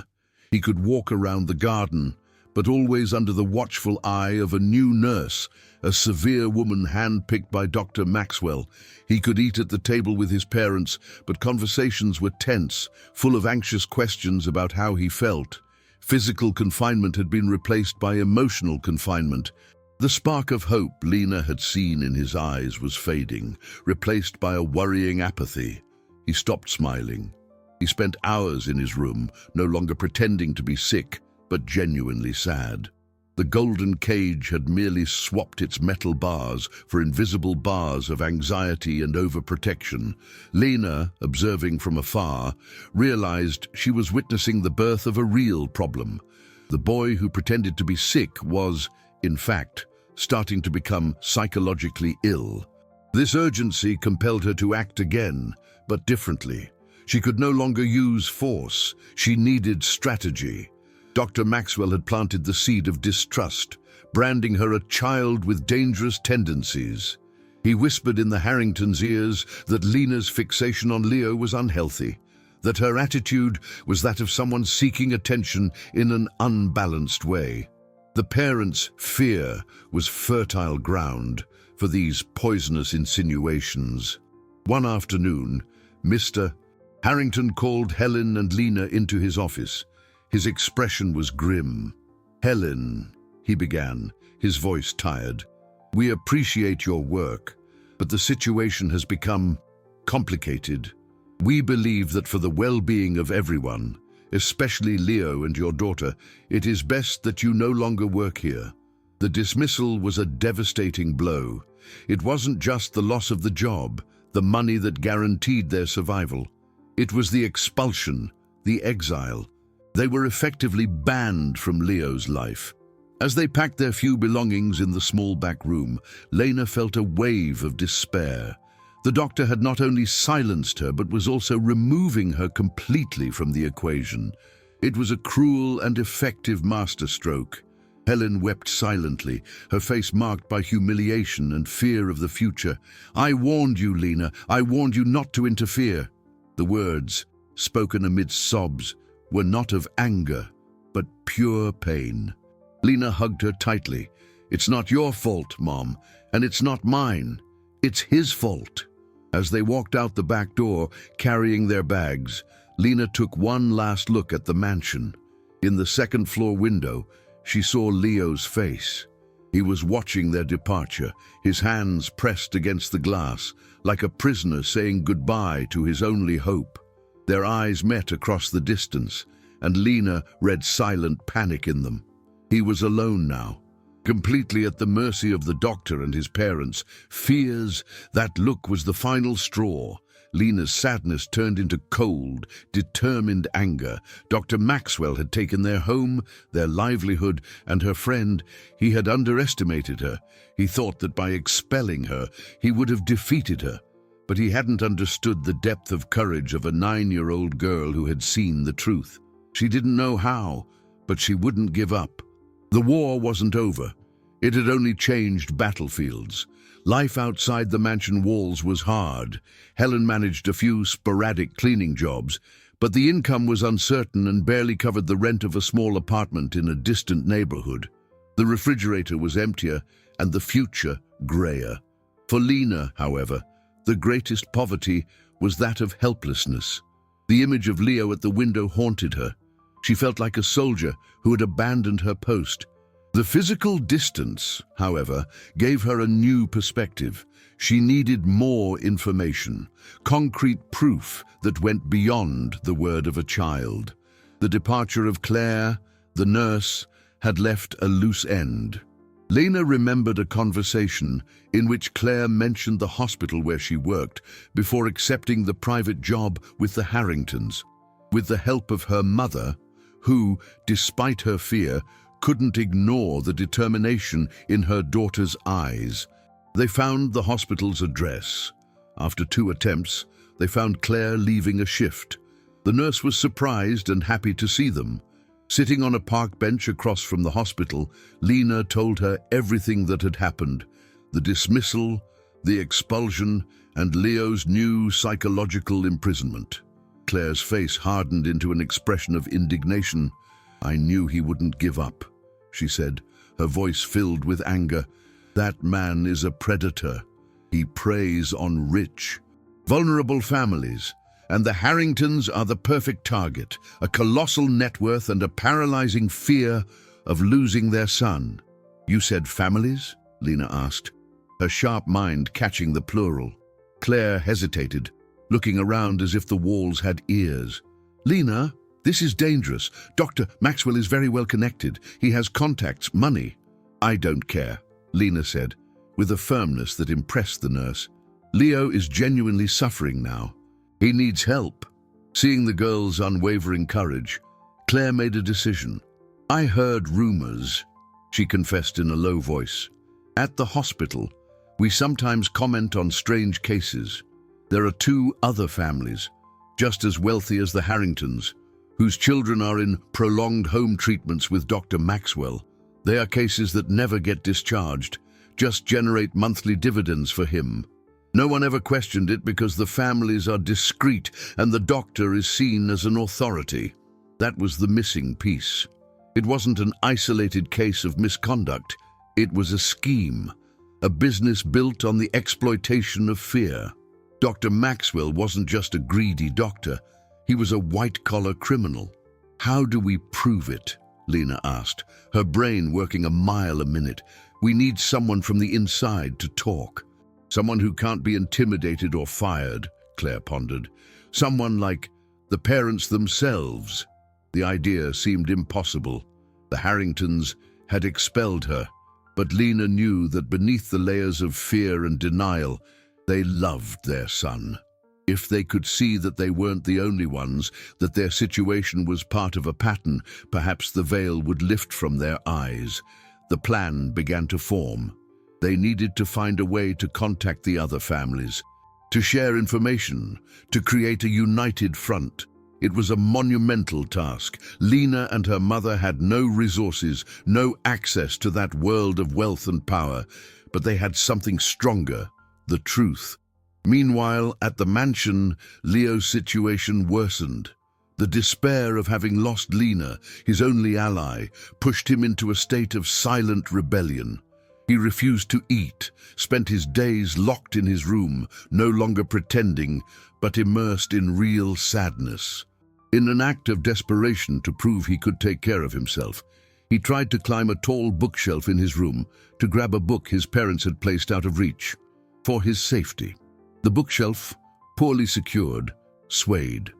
He could walk around the garden, but always under the watchful eye of a new nurse, a severe woman handpicked by Dr. Maxwell. He could eat at the table with his parents, but conversations were tense, full of anxious questions about how he felt. Physical confinement had been replaced by emotional confinement. The spark of hope Lena had seen in his eyes was fading, replaced by a worrying apathy. He stopped smiling. He spent hours in his room, no longer pretending to be sick, but genuinely sad. The golden cage had merely swapped its metal bars for invisible bars of anxiety and overprotection. Lena, observing from afar, realized she was witnessing the birth of a real problem. The boy who pretended to be sick was, in fact, starting to become psychologically ill. This urgency compelled her to act again, but differently. She could no longer use force. She needed strategy. Dr. Maxwell had planted the seed of distrust, branding her a child with dangerous tendencies. He whispered in the Harringtons' ears that Lena's fixation on Leo was unhealthy, that her attitude was that of someone seeking attention in an unbalanced way. The parents' fear was fertile ground for these poisonous insinuations. One afternoon, Mr. Harrington called Helen and Lena into his office. His expression was grim. "Helen," he began, his voice tired, "we appreciate your work, but the situation has become complicated. We believe that for the well-being of everyone, especially Leo and your daughter, it is best that you no longer work here." The dismissal was a devastating blow. It wasn't just the loss of the job, the money that guaranteed their survival. It was the expulsion, the exile. They were effectively banned from Leo's life. As they packed their few belongings in the small back room, Lena felt a wave of despair. The doctor had not only silenced her, but was also removing her completely from the equation. It was a cruel and effective masterstroke. Helen wept silently, her face marked by humiliation and fear of the future. "I warned you, Lena. I warned you not to interfere." The words, spoken amidst sobs, were not of anger, but pure pain. Lena hugged her tightly. "It's not your fault, Mom, and it's not mine. It's his fault." As they walked out the back door, carrying their bags, Lena took one last look at the mansion. In the second-floor window, she saw Leo's face. He was watching their departure, his hands pressed against the glass, like a prisoner saying goodbye to his only hope. Their eyes met across the distance, and Lena read silent panic in them. He was alone now, completely at the mercy of the doctor and his parents. Fears, that look was the final straw. Lena's sadness turned into cold, determined anger. Dr. Maxwell had taken their home, their livelihood, and her friend. He had underestimated her. He thought that by expelling her, he would have defeated her. But he hadn't understood the depth of courage of a 9-year-old girl who had seen the truth. She didn't know how, but she wouldn't give up. The war wasn't over. It had only changed battlefields. Life outside the mansion walls was hard. Helen managed a few sporadic cleaning jobs, but the income was uncertain and barely covered the rent of a small apartment in a distant neighborhood. The refrigerator was emptier and the future grayer. For Lena, however, the greatest poverty was that of helplessness. The image of Leo at the window haunted her. She felt like a soldier who had abandoned her post. The physical distance, however, gave her a new perspective. She needed more information, concrete proof that went beyond the word of a child. The departure of Claire, the nurse, had left a loose end. Lena remembered a conversation in which Claire mentioned the hospital where she worked before accepting the private job with the Harringtons. With the help of her mother, who, despite her fear, couldn't ignore the determination in her daughter's eyes, they found the hospital's address. After 2 attempts, they found Claire leaving a shift. The nurse was surprised and happy to see them. Sitting on a park bench across from the hospital, Lena told her everything that had happened: the dismissal, the expulsion, and Leo's new psychological imprisonment. Claire's face hardened into an expression of indignation. "I knew he wouldn't give up," she said, her voice filled with anger. "That man is a predator. He preys on rich, vulnerable families, and the Harringtons are the perfect target, a colossal net worth and a paralyzing fear of losing their son." "You said families?" Lena asked, her sharp mind catching the plural. Claire hesitated, looking around as if the walls had ears. "Lena, this is dangerous. Dr. Maxwell is very well connected. He has contacts, money." "I don't care," Lena said, with a firmness that impressed the nurse. "Leo is genuinely suffering now. He needs help." Seeing the girl's unwavering courage, Claire made a decision. "I heard rumors," she confessed in a low voice. "At the hospital, we sometimes comment on strange cases. There are 2 other families, just as wealthy as the Harringtons, whose children are in prolonged home treatments with Dr. Maxwell. They are cases that never get discharged, just generate monthly dividends for him. No one ever questioned it because the families are discreet and the doctor is seen as an authority. That was the missing piece. It wasn't an isolated case of misconduct. It was a scheme, a business built on the exploitation of fear. Dr. Maxwell wasn't just a greedy doctor. He was a white-collar criminal. "How do we prove it?" Lena asked, her brain working a mile a minute. "We need someone from the inside to talk. Someone who can't be intimidated or fired," Claire pondered. "Someone like the parents themselves." The idea seemed impossible. The Harringtons had expelled her, but Lena knew that beneath the layers of fear and denial, they loved their son. If they could see that they weren't the only ones, that their situation was part of a pattern, perhaps the veil would lift from their eyes. The plan began to form. They needed to find a way to contact the other families. to share information, to create a united front. It was a monumental task. Lena and her mother had no resources, no access to that world of wealth and power, but they had something stronger, the truth. Meanwhile, at the mansion, Leo's situation worsened. The despair of having lost Lena, his only ally, pushed him into a state of silent rebellion. He refused to eat, spent his days locked in his room, no longer pretending, but immersed in real sadness. In an act of desperation to prove he could take care of himself, he tried to climb a tall bookshelf in his room to grab a book his parents had placed out of reach, for his safety. The bookshelf, poorly secured, swayed.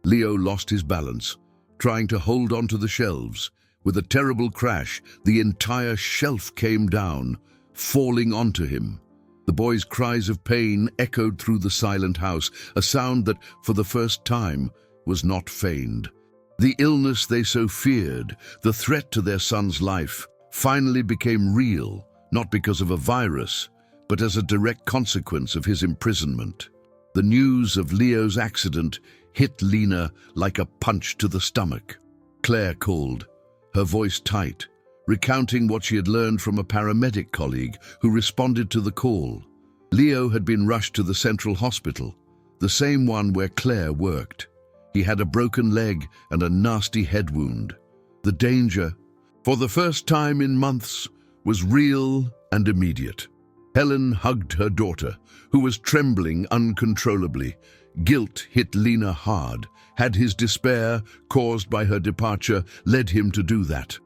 Leo lost his balance, trying to hold onto the shelves. With a terrible crash, the entire shelf came down, falling onto him. The boy's cries of pain echoed through the silent house, a sound that, for the first time, was not feigned. The illness they so feared, the threat to their son's life, finally became real, not because of a virus, but as a direct consequence of his imprisonment. The news of Leo's accident hit Lena like a punch to the stomach. Claire called, her voice tight, recounting what she had learned from a paramedic colleague who responded to the call. Leo had been rushed to the central hospital, the same one where Claire worked. He had a broken leg and a nasty head wound. The danger, for the first time in months, was real and immediate. Helen hugged her daughter, who was trembling uncontrollably. Guilt hit Lena hard. Had his despair, caused by her departure, led him to do that?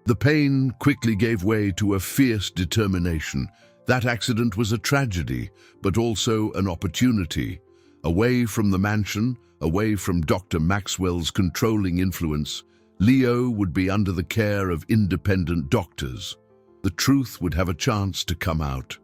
The pain quickly gave way to a fierce determination. That accident was a tragedy, but also an opportunity. Away from the mansion, away from Dr. Maxwell's controlling influence, Leo would be under the care of independent doctors. The truth would have a chance to come out.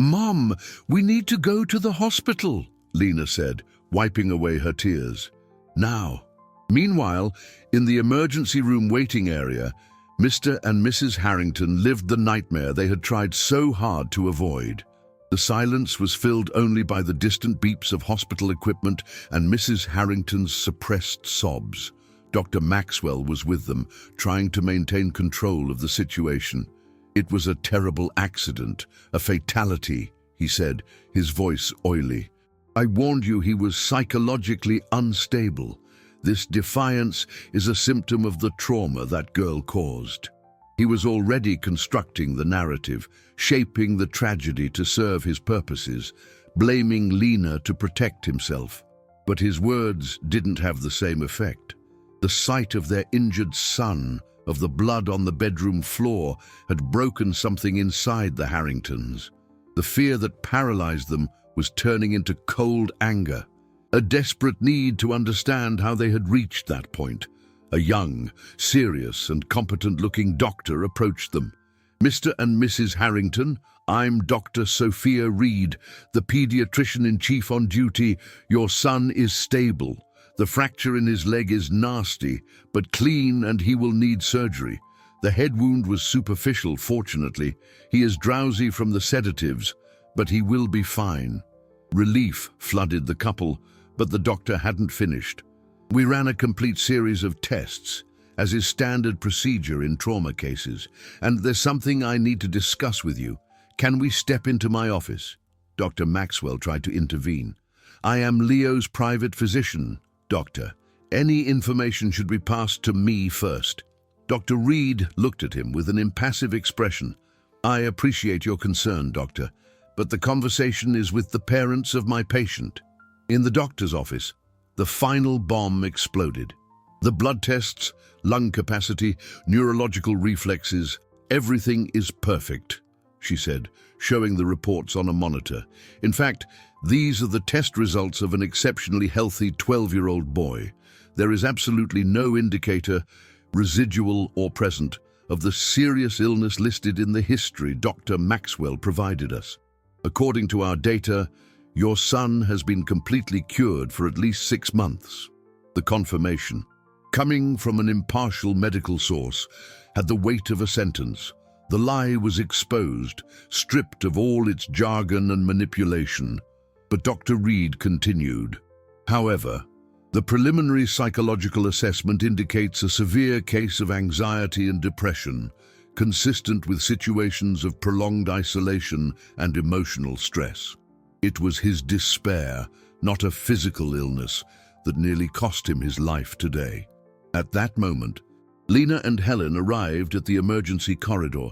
"Mom, we need to go to the hospital," Lena said, wiping away her tears. "Now." Meanwhile, in the emergency room waiting area, Mr. and Mrs. Harrington lived the nightmare they had tried so hard to avoid. The silence was filled only by the distant beeps of hospital equipment and Mrs. Harrington's suppressed sobs. Dr. Maxwell was with them, trying to maintain control of the situation. "It was a terrible accident, a fatality," he said, his voice oily. "I warned you he was psychologically unstable. This defiance is a symptom of the trauma that girl caused." He was already constructing the narrative, shaping the tragedy to serve his purposes, blaming Lena to protect himself. But his words didn't have the same effect. The sight of their injured son, of the blood on the bedroom floor, had broken something inside the Harringtons. The fear that paralyzed them was turning into cold anger, a desperate need to understand how they had reached that point. A young, serious and competent-looking doctor approached them. "Mr. and Mrs. Harrington, I'm Dr. Sophia Reed, the pediatrician-in-chief on duty. Your son is stable. The fracture in his leg is nasty, but clean, and he will need surgery. The head wound was superficial, fortunately. He is drowsy from the sedatives, but he will be fine." Relief flooded the couple, but the doctor hadn't finished. "We ran a complete series of tests, as is standard procedure in trauma cases, and there's something I need to discuss with you. Can we step into my office?" Dr. Maxwell tried to intervene. "I am Leo's private physician, doctor. Any information should be passed to me first." Dr. Reed looked at him with an impassive expression. "I appreciate your concern, doctor, but the conversation is with the parents of my patient." In the doctor's office, the final bomb exploded. The blood tests, lung capacity, neurological reflexes, everything is perfect, she said, showing the reports on a monitor. "In fact, these are the test results of an exceptionally healthy 12-year-old boy. There is absolutely no indicator, residual or present, of the serious illness listed in the history Dr. Maxwell provided us. According to our data, your son has been completely cured for at least 6 months." The confirmation, coming from an impartial medical source, had the weight of a sentence. The lie was exposed, stripped of all its jargon and manipulation. but Dr. Reed continued. However, the preliminary psychological assessment indicates a severe case of anxiety and depression, consistent with situations of prolonged isolation and emotional stress. It was his despair, not a physical illness, that nearly cost him his life today. At that moment, Lena and Helen arrived at the emergency corridor.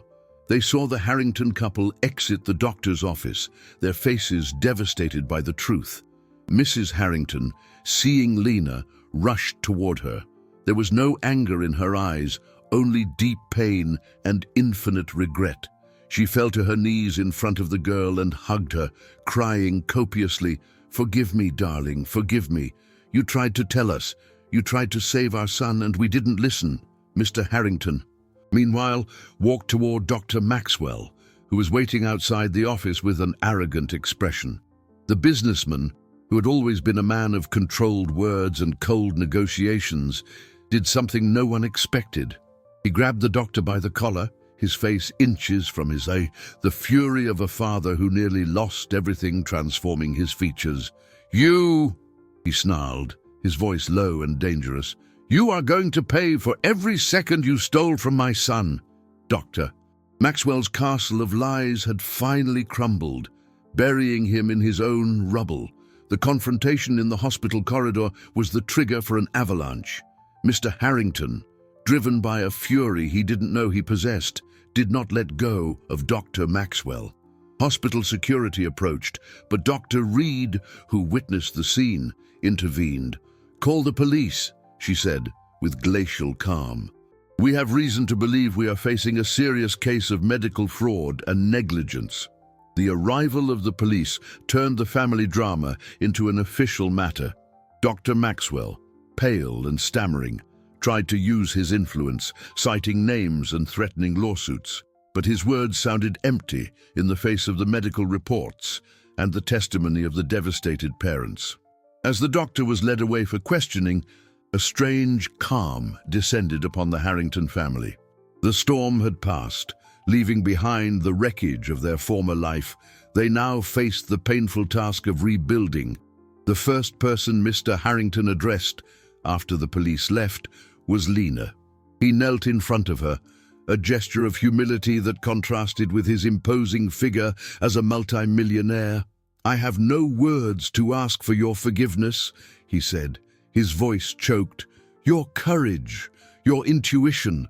They saw the Harrington couple exit the doctor's office, their faces devastated by the truth. Mrs. Harrington, seeing Lena, rushed toward her. There was no anger in her eyes, only deep pain and infinite regret. She fell to her knees in front of the girl and hugged her, crying copiously, "Forgive me, darling, forgive me. You tried to tell us. You tried to save our son and we didn't listen." Mr. Harrington, meanwhile, walked toward Dr. Maxwell, who was waiting outside the office with an arrogant expression. The businessman, who had always been a man of controlled words and cold negotiations, did something no one expected. He grabbed the doctor by the collar, his face inches from his eye, the fury of a father who nearly lost everything transforming his features. "You," he snarled, his voice low and dangerous, "you are going to pay for every second you stole from my son." Doctor Maxwell's castle of lies had finally crumbled, burying him in his own rubble. The confrontation in the hospital corridor was the trigger for an avalanche. Mr. Harrington, driven by a fury he didn't know he possessed, did not let go of Dr. Maxwell. Hospital security approached, but Dr. Reed, who witnessed the scene, intervened. "Call the police," she said, with glacial calm. "We have reason to believe we are facing a serious case of medical fraud and negligence." The arrival of the police turned the family drama into an official matter. Dr. Maxwell, pale and stammering, tried to use his influence, citing names and threatening lawsuits. But his words sounded empty in the face of the medical reports and the testimony of the devastated parents. As the doctor was led away for questioning, a strange calm descended upon the Harrington family. The storm had passed, leaving behind the wreckage of their former life. They now faced the painful task of rebuilding. The first person Mr. Harrington addressed after the police left was Lena. He knelt in front of her, a gesture of humility that contrasted with his imposing figure as a multimillionaire. "I have no words to ask for your forgiveness," he said, his voice choked. "Your courage, your intuition.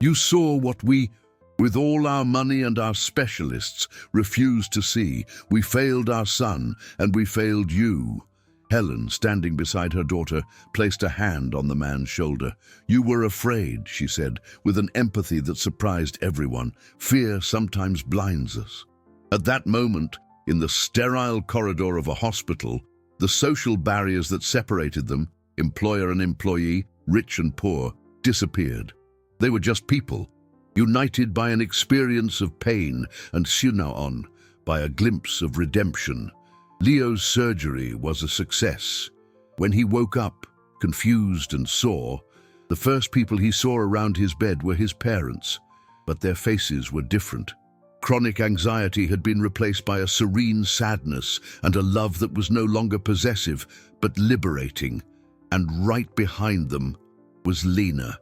You saw what we, with all our money and our specialists, refused to see. We failed our son, and we failed you." Helen, standing beside her daughter, placed a hand on the man's shoulder. "You were afraid," she said, with an empathy that surprised everyone. "Fear sometimes blinds us." At that moment, in the sterile corridor of a hospital, the social barriers that separated them, employer and employee, rich and poor, disappeared. They were just people, united by an experience of pain and Sunaon by a glimpse of redemption. Leo's surgery was a success. When he woke up, confused and sore, the first people he saw around his bed were his parents, but their faces were different. Chronic anxiety had been replaced by a serene sadness and a love that was no longer possessive, but liberating. And right behind them was Lena.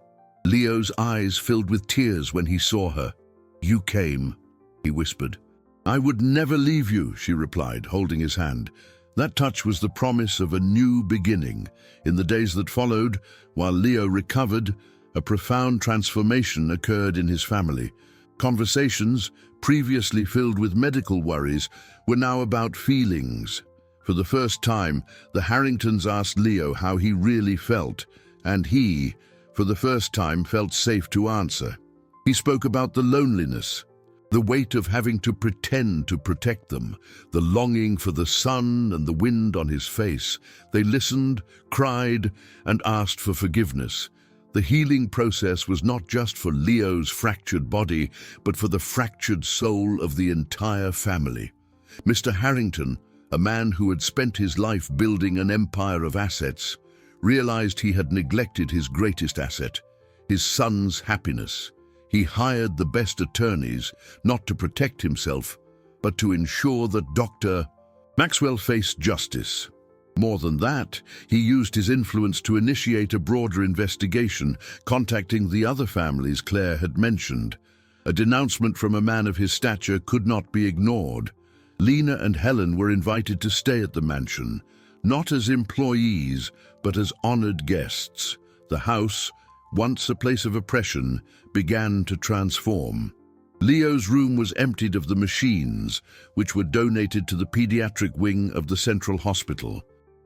Leo's eyes filled with tears when he saw her. "You came," he whispered. "I would never leave you," she replied, holding his hand. That touch was the promise of a new beginning. In the days that followed, while Leo recovered, a profound transformation occurred in his family. Conversations, previously filled with medical worries, were now about feelings. For the first time, the Harringtons asked Leo how he really felt, and he, for the first time, felt safe to answer. He spoke about the loneliness, the weight of having to pretend to protect them, the longing for the sun and the wind on his face. They listened, cried, and asked for forgiveness. The healing process was not just for Leo's fractured body, but for the fractured soul of the entire family. Mr. Harrington, a man who had spent his life building an empire of assets, realized he had neglected his greatest asset, his son's happiness. He hired the best attorneys, not to protect himself, but to ensure that Dr. Maxwell faced justice. More than that, he used his influence to initiate a broader investigation, contacting the other families Claire had mentioned. A denouncement from a man of his stature could not be ignored. Lena and Helen were invited to stay at the mansion, not as employees, but as honored guests. The house, once a place of oppression, began to transform. Leo's room was emptied of the machines, which were donated to the pediatric wing of the Central Hospital.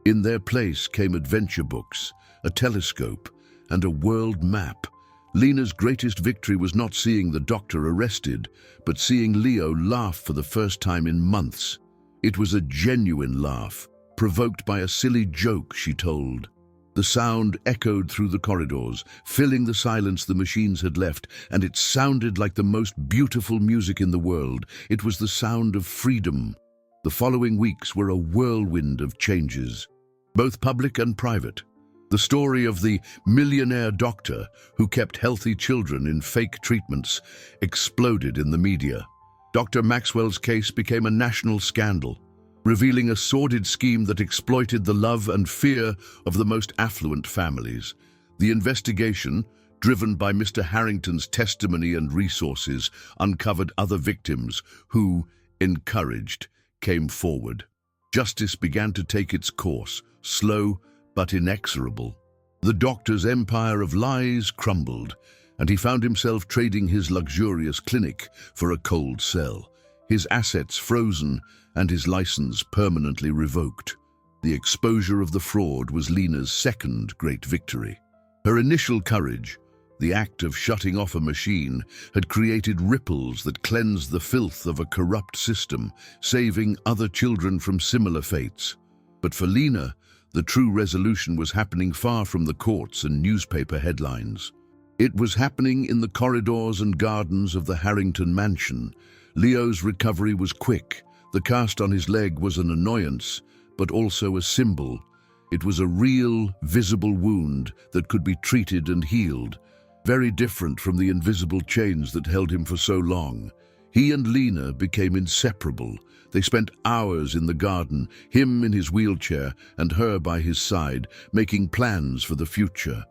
In their place came adventure books, a telescope, and a world map. Lena's greatest victory was not seeing the doctor arrested, but seeing Leo laugh for the first time in months. It was a genuine laugh, provoked by a silly joke, she told. The sound echoed through the corridors, filling the silence the machines had left, and it sounded like the most beautiful music in the world. It was the sound of freedom. The following weeks were a whirlwind of changes, both public and private. The story of the millionaire doctor who kept healthy children in fake treatments exploded in the media. Dr. Maxwell's case became a national scandal, revealing a sordid scheme that exploited the love and fear of the most affluent families. The investigation, driven by Mr. Harrington's testimony and resources, uncovered other victims who, encouraged, came forward. Justice began to take its course, slow but inexorable. The doctor's empire of lies crumbled, and he found himself trading his luxurious clinic for a cold cell, his assets frozen and his license permanently revoked. The exposure of the fraud was Lena's second great victory. Her initial courage, the act of shutting off a machine, had created ripples that cleansed the filth of a corrupt system, saving other children from similar fates. But for Lena, the true resolution was happening far from the courts and newspaper headlines. It was happening in the corridors and gardens of the Harrington mansion. Leo's recovery was quick. The cast on his leg was an annoyance, but also a symbol. It was a real, visible wound that could be treated and healed, very different from the invisible chains that held him for so long. He and Lena became inseparable. They spent hours in the garden, him in his wheelchair and her by his side, making plans for the future.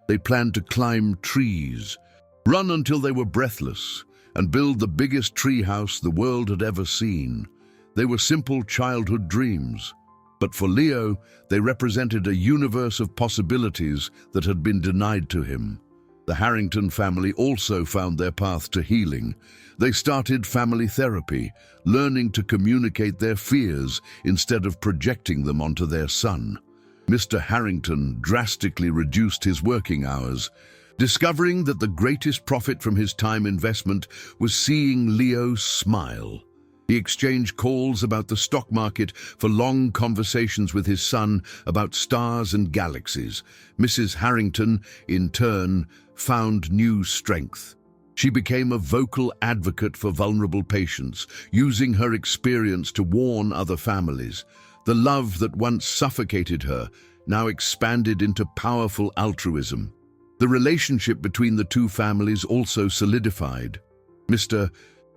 They planned to climb trees, run until they were breathless, and build the biggest tree house the world had ever seen. They were simple childhood dreams, but for Leo, they represented a universe of possibilities that had been denied to him. The Harrington family also found their path to healing. They started family therapy, learning to communicate their fears instead of projecting them onto their son. Mr. Harrington drastically reduced his working hours, discovering that the greatest profit from his time investment was seeing Leo smile. He exchanged calls about the stock market for long conversations with his son about stars and galaxies. Mrs. Harrington, in turn, found new strength. She became a vocal advocate for vulnerable patients, using her experience to warn other families. The love that once suffocated her now expanded into powerful altruism. The relationship between the two families also solidified. Mr.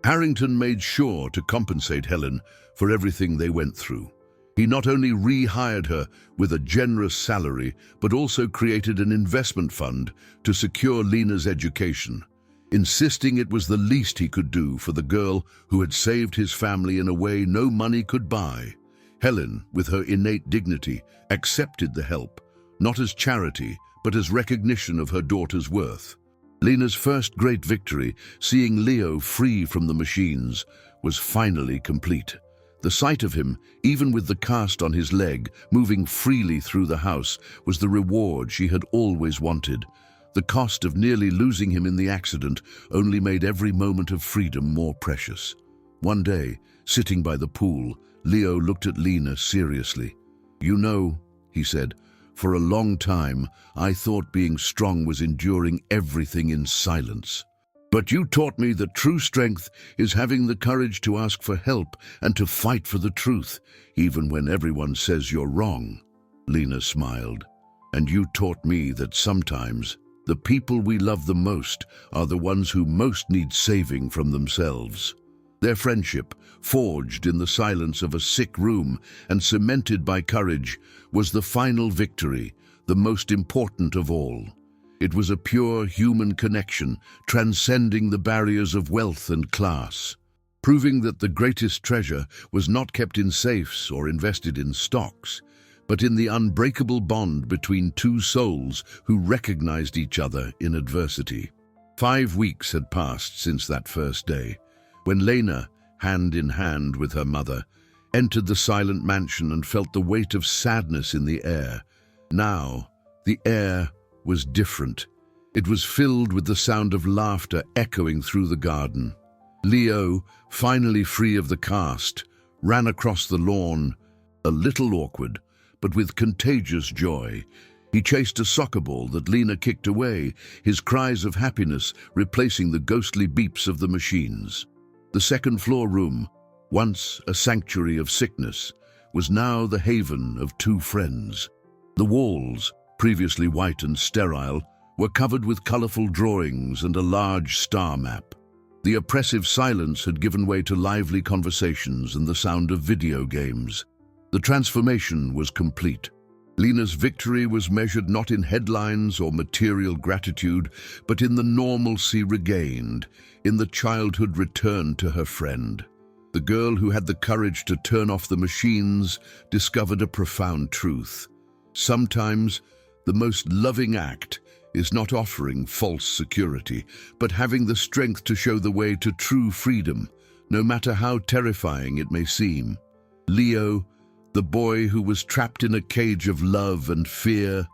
Harrington made sure to compensate Helen for everything they went through. He not only rehired her with a generous salary, but also created an investment fund to secure Lena's education, insisting it was the least he could do for the girl who had saved his family in a way no money could buy. Helen, with her innate dignity, accepted the help, not as charity, but as recognition of her daughter's worth. Lena's first great victory, seeing Leo free from the machines, was finally complete. The sight of him, even with the cast on his leg, moving freely through the house, was the reward she had always wanted. The cost of nearly losing him in the accident only made every moment of freedom more precious. One day, sitting by the pool, Leo looked at Lena seriously. "You know," he said, "for a long time, I thought being strong was enduring everything in silence. But you taught me that true strength is having the courage to ask for help and to fight for the truth, even when everyone says you're wrong." Lena smiled. "And you taught me that sometimes the people we love the most are the ones who most need saving from themselves." Their friendship, forged in the silence of a sick room and cemented by courage, was the final victory, the most important of all. It was a pure human connection, transcending the barriers of wealth and class, proving that the greatest treasure was not kept in safes or invested in stocks, but in the unbreakable bond between two souls who recognized each other in adversity. 5 weeks had passed since that first day, when Lena, hand in hand with her mother, entered the silent mansion and felt the weight of sadness in the air. Now, the air was different. It was filled with the sound of laughter echoing through the garden. Leo, finally free of the cast, ran across the lawn, a little awkward, but with contagious joy. He chased a soccer ball that Lena kicked away, his cries of happiness replacing the ghostly beeps of the machines. The second-floor room, once a sanctuary of sickness, was now the haven of two friends. The walls, previously white and sterile, were covered with colorful drawings and a large star map. The oppressive silence had given way to lively conversations and the sound of video games. The transformation was complete. Lena's victory was measured not in headlines or material gratitude, but in the normalcy regained, in the childhood returned to her friend. The girl who had the courage to turn off the machines discovered a profound truth. Sometimes, the most loving act is not offering false security, but having the strength to show the way to true freedom, no matter how terrifying it may seem. Leo, the boy who was trapped in a cage of love and fear,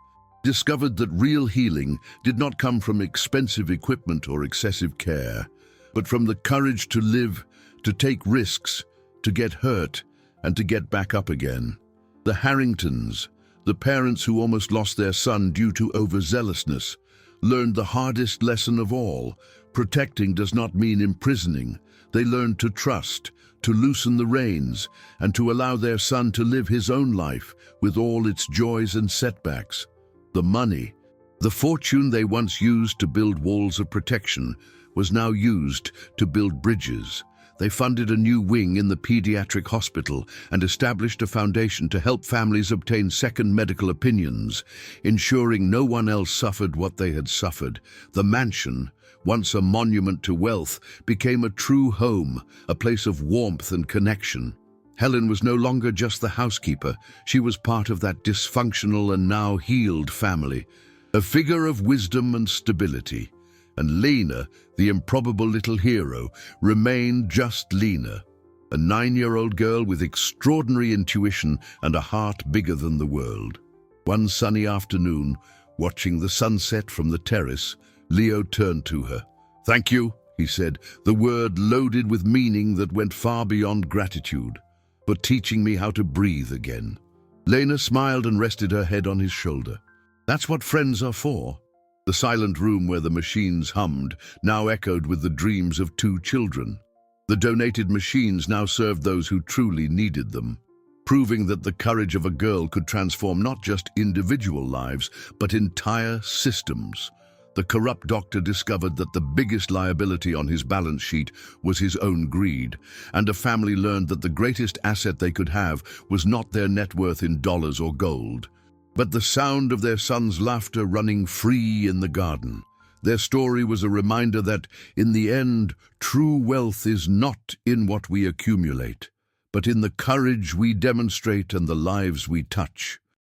discovered that real healing did not come from expensive equipment or excessive care, but from the courage to live, to take risks, to get hurt, and to get back up again. The Harringtons, the parents who almost lost their son due to overzealousness, learned the hardest lesson of all. Protecting does not mean imprisoning. They learned to trust, to loosen the reins, and to allow their son to live his own life with all its joys and setbacks. The money, the fortune they once used to build walls of protection, was now used to build bridges. They funded a new wing in the pediatric hospital and established a foundation to help families obtain second medical opinions, ensuring no one else suffered what they had suffered. The mansion, once a monument to wealth, became a true home, a place of warmth and connection. Helen was no longer just the housekeeper. She was part of that dysfunctional and now healed family, a figure of wisdom and stability. And Lena, the improbable little hero, remained just Lena, a 9-year-old girl with extraordinary intuition and a heart bigger than the world. One sunny afternoon, watching the sunset from the terrace, Leo turned to her. "Thank you," he said, the word loaded with meaning that went far beyond gratitude, "for teaching me how to breathe again." Lena smiled and rested her head on his shoulder. "That's what friends are for." The silent room where the machines hummed now echoed with the dreams of 2 children. The donated machines now served those who truly needed them, proving that the courage of a girl could transform not just individual lives, but entire systems. The corrupt doctor discovered that the biggest liability on his balance sheet was his own greed, and a family learned that the greatest asset they could have was not their net worth in dollars or gold, but the sound of their son's laughter running free in the garden. Their story was a reminder that, in the end, true wealth is not in what we accumulate, but in the courage we demonstrate and the lives we touch.